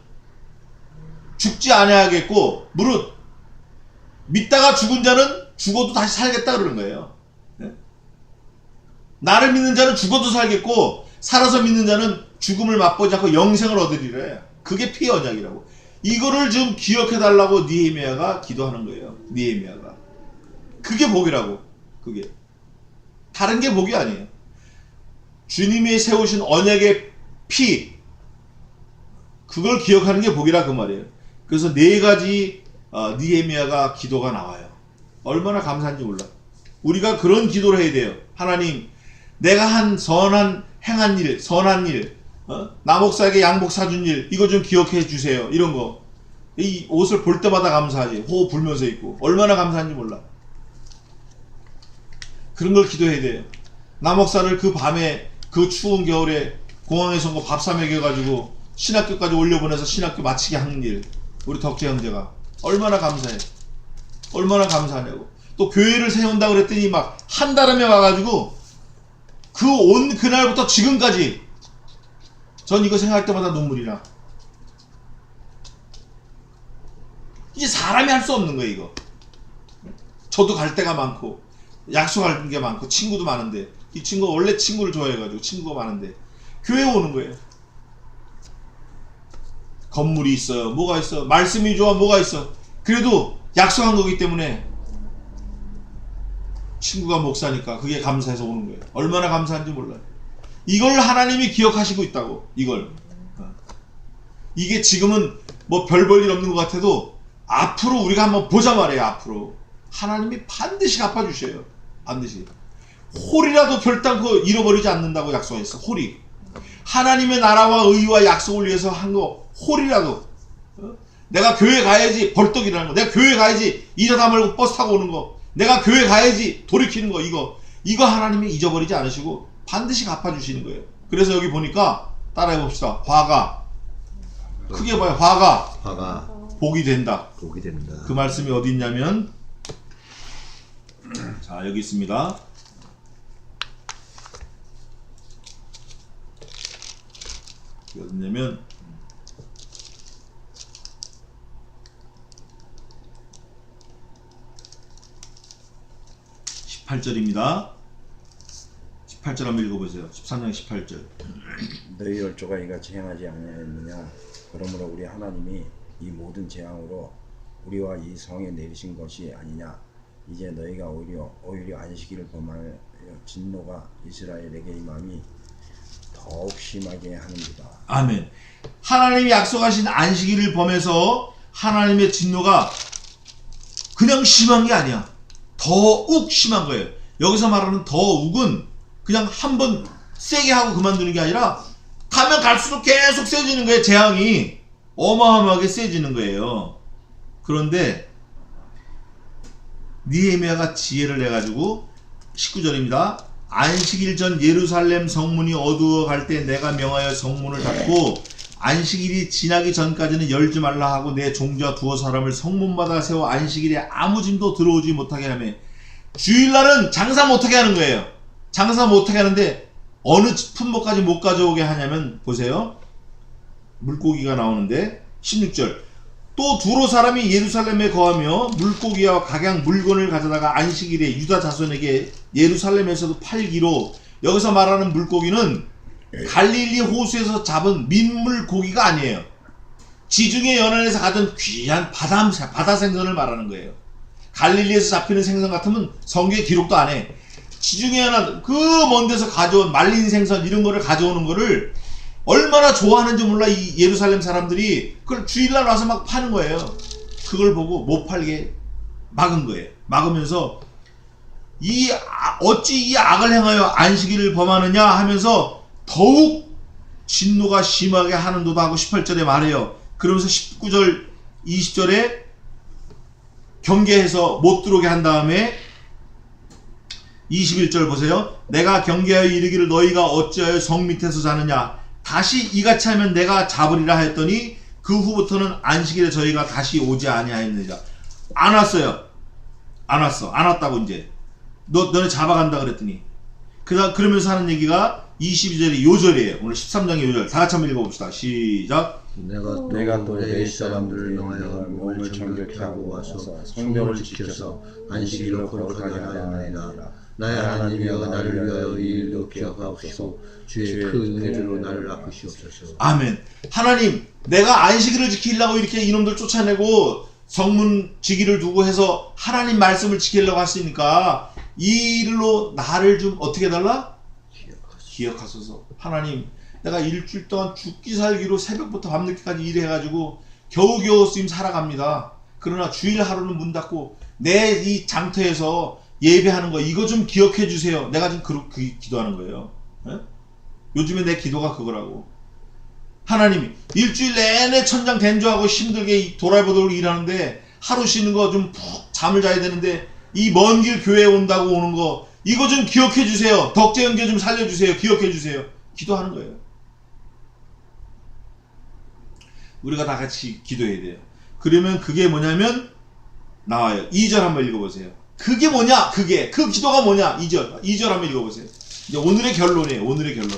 죽지 아니하겠고 무릇 믿다가 죽은 자는 죽어도 다시 살겠다 그러는 거예요. 네? 나를 믿는 자는 죽어도 살겠고 살아서 믿는 자는 죽음을 맛보지 않고 영생을 얻으리래. 그게 피의 언약이라고. 이거를 좀 기억해 달라고 느헤미야가 기도하는 거예요. 느헤미야가. 그게 복이라고. 그게 다른 게 복이 아니에요. 주님이 세우신 언약의 피, 그걸 기억하는 게 복이라 그 말이에요. 그래서 네 가지 느헤미야가 기도가 나와요. 얼마나 감사한지 몰라. 우리가 그런 기도를 해야 돼요. 하나님, 내가 한 행한 일, 선한 일, 나목사에게 양복 사준 일, 이거 좀 기억해 주세요. 이런 거. 이 옷을 볼 때마다 감사하지. 호흡 불면서 입고. 얼마나 감사한지 몰라. 그런 걸 기도해야 돼요. 나목사를 그 밤에, 그 추운 겨울에 공항에서 뭐 밥 사 먹여가지고 신학교까지 올려보내서 신학교 마치게 하는 일. 우리 덕재 형제가. 얼마나 감사해. 얼마나 감사하냐고. 또 교회를 세운다 그랬더니 막 한달음에 와가지고 그 온 그날부터 지금까지 전 이거 생각할 때마다 눈물이 나. 이게 사람이 할 수 없는 거예요, 이거. 저도 갈 데가 많고 약속할 게 많고 친구도 많은데, 이 친구가 원래 친구를 좋아해가지고 친구가 많은데 교회 오는 거예요. 건물이 있어요. 뭐가 있어. 말씀이 좋아. 뭐가 있어. 그래도 약속한 거기 때문에 친구가 목사니까 그게 감사해서 오는 거예요. 얼마나 감사한지 몰라요. 이걸 하나님이 기억하시고 있다고. 이걸. 이게 지금은 뭐 별 볼 일 없는 것 같아도 앞으로 우리가 한번 보자 말이에요. 앞으로 하나님이 반드시 갚아주셔요. 반드시. 홀이라도 결단코 잃어버리지 않는다고 약속했어. 홀이. 하나님의 나라와 의와 약속을 위해서 한 거 홀이라도. 내가 교회 가야지 벌떡 일어나는 거. 내가 교회 가야지 일하다 말고 버스 타고 오는 거. 내가 교회 가야지 돌이키는 거. 이거 하나님이 잊어버리지 않으시고 반드시 갚아주시는 거예요. 그래서 여기 보니까 따라해봅시다. 화가. 크게 봐요. 화가 복이 된다. 복이 된다. 그 말씀이 어디 있냐면, 자, 여기 있습니다. 어디냐면 18절입니다. 18절 한번 읽어보세요. 13장 18절. 너희 열조가 이같이 행하지 아니하였느냐. 그러므로 우리 하나님이 이 모든 재앙으로 우리와 이 성에 내리신 것이 아니냐. 이제 너희가 오히려 안식일을 범하여 진노가 이스라엘에게 임함이 더욱 심하게 하는도다. 아멘. 하나님이 약속하신 안식일을 범해서 하나님의 진노가 그냥 심한 게 아니야. 더욱 심한 거예요. 여기서 말하는 더욱은 그냥 한번 세게 하고 그만두는 게 아니라 가면 갈수록 계속 세지는 거예요. 재앙이 어마어마하게 세지는 거예요. 그런데 느헤미야가 지혜를 내가지고 19절입니다. 안식일 전 예루살렘 성문이 어두워 갈 때 내가 명하여 성문을 닫고 안식일이 지나기 전까지는 열지 말라 하고 내 종자 두어 사람을 성문마다 세워 안식일에 아무 짐도 들어오지 못하게 하며 주일날은 장사 못하게 하는 거예요. 장사 못하게 하는데 어느 품목까지 못 가져오게 하냐면 보세요. 물고기가 나오는데 16절 또 두로 사람이 예루살렘에 거하며 물고기와 각양 물건을 가져다가 안식일에 유다 자손에게 예루살렘에서도 팔기로. 여기서 말하는 물고기는 갈릴리 호수에서 잡은 민물고기가 아니에요. 지중해 연안에서 가던 귀한 바다 생선을 말하는 거예요. 갈릴리에서 잡히는 생선 같으면 성경에 기록도 안 해. 지중해 연안 그 먼 데서 가져온 말린 생선 이런 거를 가져오는 거를 얼마나 좋아하는지 몰라. 이 예루살렘 사람들이 그걸 주일날 와서 막 파는 거예요. 그걸 보고 못 팔게 막은 거예요. 막으면서 어찌 이 악을 행하여 안식일을 범하느냐 하면서 더욱 진노가 심하게 하는도다 하고 18절에 말해요. 그러면서 19절 20절에 경계해서 못 들어오게 한 다음에 21절 보세요. 내가 경계하여 이르기를 너희가 어찌하여 성 밑에서 자느냐. 다시 이같이 하면 내가 잡으리라 했더니 그 후부터는 안식일에 저희가 다시 오지 아니하였느니라. 안 왔어요. 안 왔어. 안 왔다고 이제. 너네 잡아간다 그랬더니. 그러면서 하는 얘기가 22절이 요절이에요. 오늘 13장의 요절. 다 같이 한번 읽어봅시다. 시작. 내가 또 레위 사람들을 명하여 몸을 정결케 하고 와서 성명을 지켜서 안식일로 거룩하게 하였나이다. 나의 하나님이여 나를 위하여 이 일도 기억하옵소서. 주의 큰 은혜로 나를 아프시옵소서. 아멘. 하나님, 내가 안식일을 지키려고 이렇게 이놈들 쫓아내고 성문 지기를 두고 해서 하나님 말씀을 지키려고 했으니까 이 일로 나를 좀 어떻게 해달라? 기억하소서. 하나님, 내가 일주일 동안 죽기 살기로 새벽부터 밤늦게까지 일해가지고 겨우겨우 지금 살아갑니다. 그러나 주일 하루는 문 닫고 내 이 장터에서 예배하는 거 이거 좀 기억해 주세요. 내가 지금 그렇게 기도하는 거예요. 에? 요즘에 내 기도가 그거라고. 하나님이 일주일 내내 천장 댄주하고 힘들게 도라이버들로 일하는데 하루 쉬는 거 좀 푹 잠을 자야 되는데 이 먼 길 교회에 온다고 오는 거 이거 좀 기억해 주세요. 덕재연계 좀 살려주세요. 기억해 주세요. 기도하는 거예요. 우리가 다 같이 기도해야 돼요. 그러면 그게 뭐냐면 나와요. 2절 한번 읽어보세요. 그게 뭐냐? 그 기도가 뭐냐? 2절 한번 읽어보세요. 이제 오늘의 결론이에요. 오늘의 결론.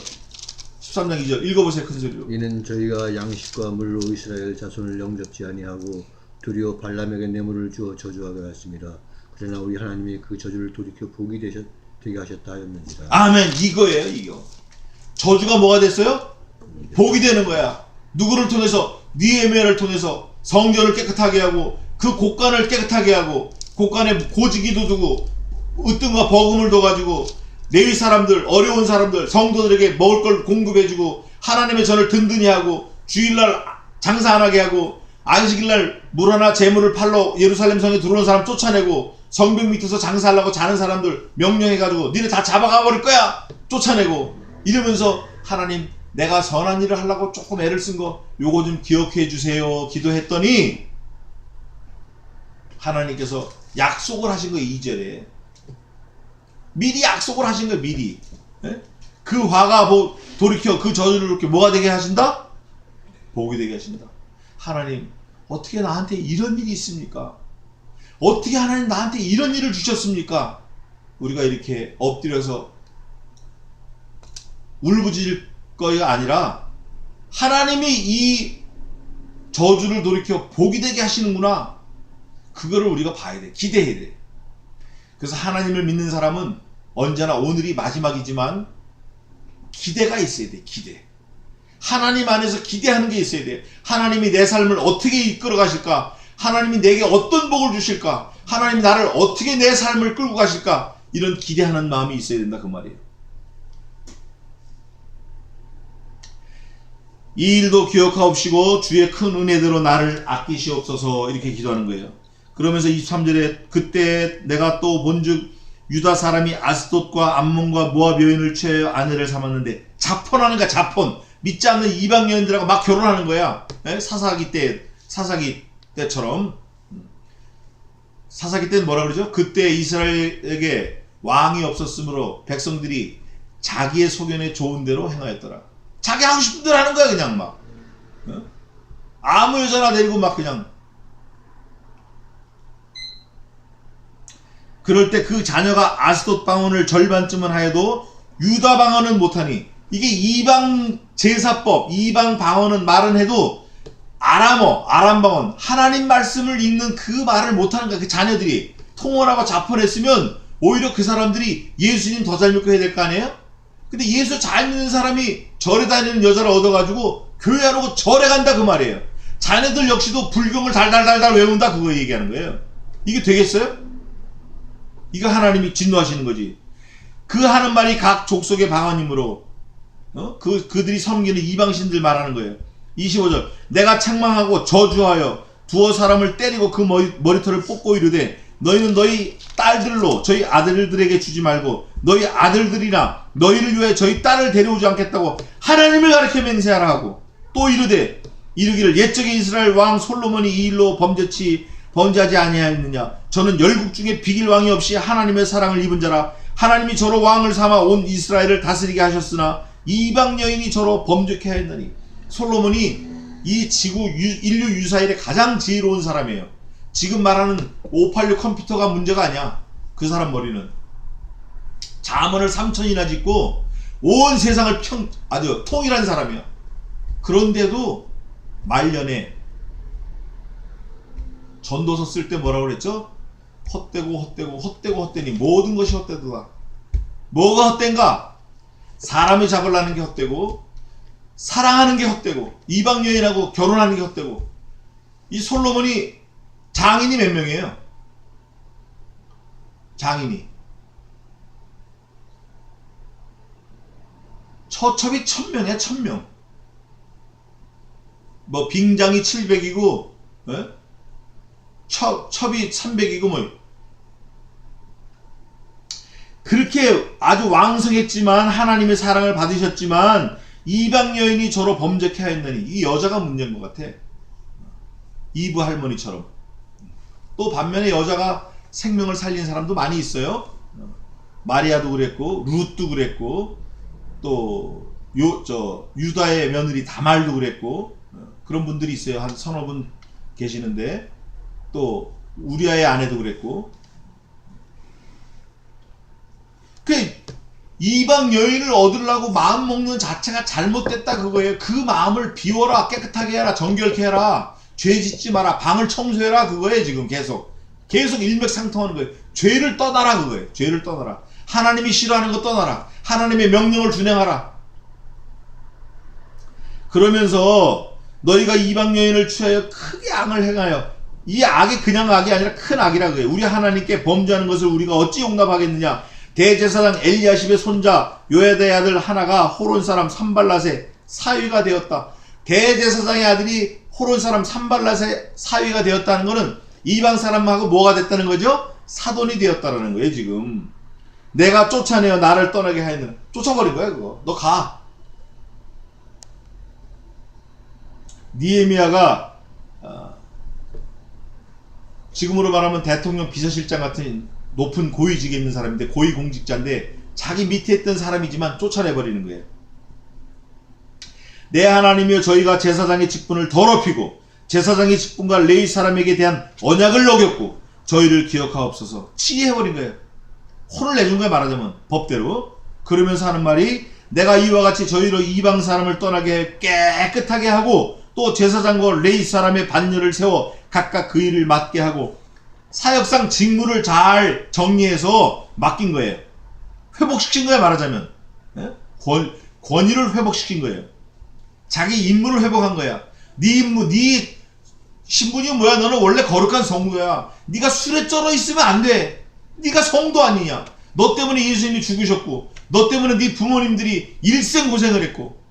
13장 2절 읽어보세요. 큰 소리로. 이는 저희가 양식과 물로 이스라엘 자손을 영접지 아니하고 도리어 발람에게 뇌물을 주어 저주하게 하였습니다. 그러나 우리 하나님이 그 저주를 돌이켜 복이 되게 하셨다 하였느니라. 아멘. 이거예요. 이거. 저주가 뭐가 됐어요? 복이 되는 거야. 누구를 통해서? 느헤미야를 통해서 성전을 깨끗하게 하고 그 곳간을 깨끗하게 하고 곳간에 고지기도 두고 으뜸과 버금을 둬가지고 레위 사람들, 어려운 사람들, 성도들에게 먹을 걸 공급해주고 하나님의 전을 든든히 하고 주일날 장사 안 하게 하고 안식일날 물 하나 재물을 팔러 예루살렘 성에 들어오는 사람 쫓아내고 성벽 밑에서 장사하려고 자는 사람들 명령해가지고 니네 다 잡아가 버릴 거야 쫓아내고 이러면서 하나님 내가 선한 일을 하려고 조금 애를 쓴 거 요거 좀 기억해 주세요 기도했더니 하나님께서 약속을 하신 거예요. 2절에 미리 약속을 하신 거예요. 미리. 예? 그 화가 돌이켜 그 저주를 이렇게 뭐가 되게 하신다? 복이 되게 하신다. 하나님 어떻게 나한테 이런 일이 있습니까? 어떻게 하나님 나한테 이런 일을 주셨습니까? 우리가 이렇게 엎드려서 울부짖을 거가 아니라 하나님이 이 저주를 돌이켜 복이 되게 하시는구나. 그거를 우리가 봐야 돼. 기대해야 돼. 그래서 하나님을 믿는 사람은 언제나 오늘이 마지막이지만 기대가 있어야 돼. 기대. 하나님 안에서 기대하는 게 있어야 돼. 하나님이 내 삶을 어떻게 이끌어 가실까? 하나님이 내게 어떤 복을 주실까? 하나님이 나를 어떻게 내 삶을 끌고 가실까? 이런 기대하는 마음이 있어야 된다 그 말이에요. 이 일도 기억하옵시고 주의 큰 은혜대로 나를 아끼시옵소서 이렇게 기도하는 거예요. 그러면서 23절에 그때 내가 또 본즉 유다 사람이 아스돗과 암몬과 모압 여인을 취하여 아내를 삼았는데 자폰하는 거야. 자폰. 믿지 않는 이방 여인들하고 막 결혼하는 거야. 사사기 때처럼. 사사기 때는 뭐라 그러죠? 그때 이스라엘에게 왕이 없었으므로 백성들이 자기의 소견에 좋은 대로 행하였더라. 자기 하고 싶은 대로 하는 거야 그냥 막. 아무 여자나 데리고 막 그냥. 그럴 때 그 자녀가 아스돗 방언을 절반쯤은 하여도 유다 방언은 못하니 이게 이방 제사법, 이방 방언은 말은 해도 아람 방언, 하나님 말씀을 읽는 그 말을 못하는 거야. 그 자녀들이 통혼하고 자폰했으면 오히려 그 사람들이 예수님 더 잘 믿고 해야 될 거 아니에요? 근데 예수 잘 믿는 사람이 절에 다니는 여자를 얻어가지고 교회 안 오고 절에 간다 그 말이에요. 자녀들 역시도 불경을 달달달달 외운다 그거 얘기하는 거예요. 이게 되겠어요? 이거 하나님이 진노하시는 거지. 그 하는 말이 각 족속의 방언이므로 그들이 섬기는 이방신들 말하는 거예요. 25절 내가 책망하고 저주하여 두어 사람을 때리고 그 머리털을 뽑고 이르되 너희는 너희 딸들로 저희 아들들에게 주지 말고 너희 아들들이나 너희를 위해 저희 딸을 데려오지 않겠다고 하나님을 가리켜 맹세하라 하고 또 이르되 이르기를 옛적에 이스라엘 왕 솔로몬이 이 일로 범죄하지 아니하였느냐. 저는 열국 중에 비길 왕이 없이 하나님의 사랑을 입은 자라. 하나님이 저로 왕을 삼아 온 이스라엘을 다스리게 하셨으나 이방 여인이 저로 범죄케 하였느니. 솔로몬이 이 지구 인류 유사일에 가장 지혜로운 사람이에요. 지금 말하는 586 컴퓨터가 문제가 아니야. 그 사람 머리는 잠언을 3000이나 짓고 온 세상을 아주 통일한 사람이야. 그런데도 말년에 전도서 쓸 때 뭐라고 그랬죠? 헛되니 모든 것이 헛되도다. 뭐가 헛된가? 사람을 잡으려는 게 헛되고 사랑하는 게 헛되고 이방 여인하고 결혼하는 게 헛되고. 이 솔로몬이 장인이 몇 명이에요? 장인이 처첩이 1000명이야. 1000명. 뭐 빙장이 700이고 첩이 300이고 뭐 그렇게 아주 왕성했지만 하나님의 사랑을 받으셨지만 이방 여인이 저로 범죄케 하였느니. 이 여자가 문제인 것 같아. 이브 할머니처럼. 또 반면에 여자가 생명을 살린 사람도 많이 있어요. 마리아도 그랬고 룻도 그랬고 또 유다의 며느리 다말도 그랬고 그런 분들이 있어요. 한 서너 분 계시는데 또 우리아의 아내도 그랬고. 그 이방 여인을 얻으려고 마음 먹는 자체가 잘못됐다 그거예요. 그 마음을 비워라. 깨끗하게 해라. 정결케 해라. 죄 짓지 마라. 방을 청소해라 그거예요. 지금 계속 일맥상통하는 거예요. 죄를 떠나라 그거예요. 죄를 떠나라. 하나님이 싫어하는 거 떠나라. 하나님의 명령을 준행하라. 그러면서 너희가 이방 여인을 취하여 크게 악을 행하여. 이 악이 그냥 악이 아니라 큰 악이라 그래요. 우리 하나님께 범죄하는 것을 우리가 어찌 용납하겠느냐. 대제사장 엘리야십의 손자 요야다의 아들 하나가 호론 사람 산발랏의 사위가 되었다. 대제사장의 아들이 호론 사람 산발랏의 사위가 되었다는 것은 이방 사람하고 뭐가 됐다는 거죠? 사돈이 되었다는 거예요. 지금 내가 쫓아내어 나를 떠나게 하였느냐. 쫓아버린 거야 그거. 너 가. 니에미야가 지금으로 말하면 대통령 비서실장 같은 높은 고위직에 있는 사람인데 고위공직자인데 자기 밑에 있던 사람이지만 쫓아내버리는 거예요. 내 하나님이여 저희가 제사장의 직분을 더럽히고 제사장의 직분과 레위 사람에게 대한 언약을 어겼고 저희를 기억하옵소서. 치해버린 거예요. 혼을 내준 거예요. 말하자면 법대로. 그러면서 하는 말이 내가 이와 같이 저희로 이방 사람을 떠나게 깨끗하게 하고 또 제사장과 레위 사람의 반열을 세워 각각 그 일을 맡게 하고 사역상 직무를 잘 정리해서 맡긴 거예요. 회복시킨 거야, 말하자면. 예? 권위를 회복시킨 거예요. 자기 임무를 회복한 거야. 네 임무, 네 신분이 뭐야? 너는 원래 거룩한 성도야. 네가 술에 쩔어 있으면 안 돼. 네가 성도 아니냐. 너 때문에 예수님이 죽으셨고, 너 때문에 네 부모님들이 일생 고생을 했고,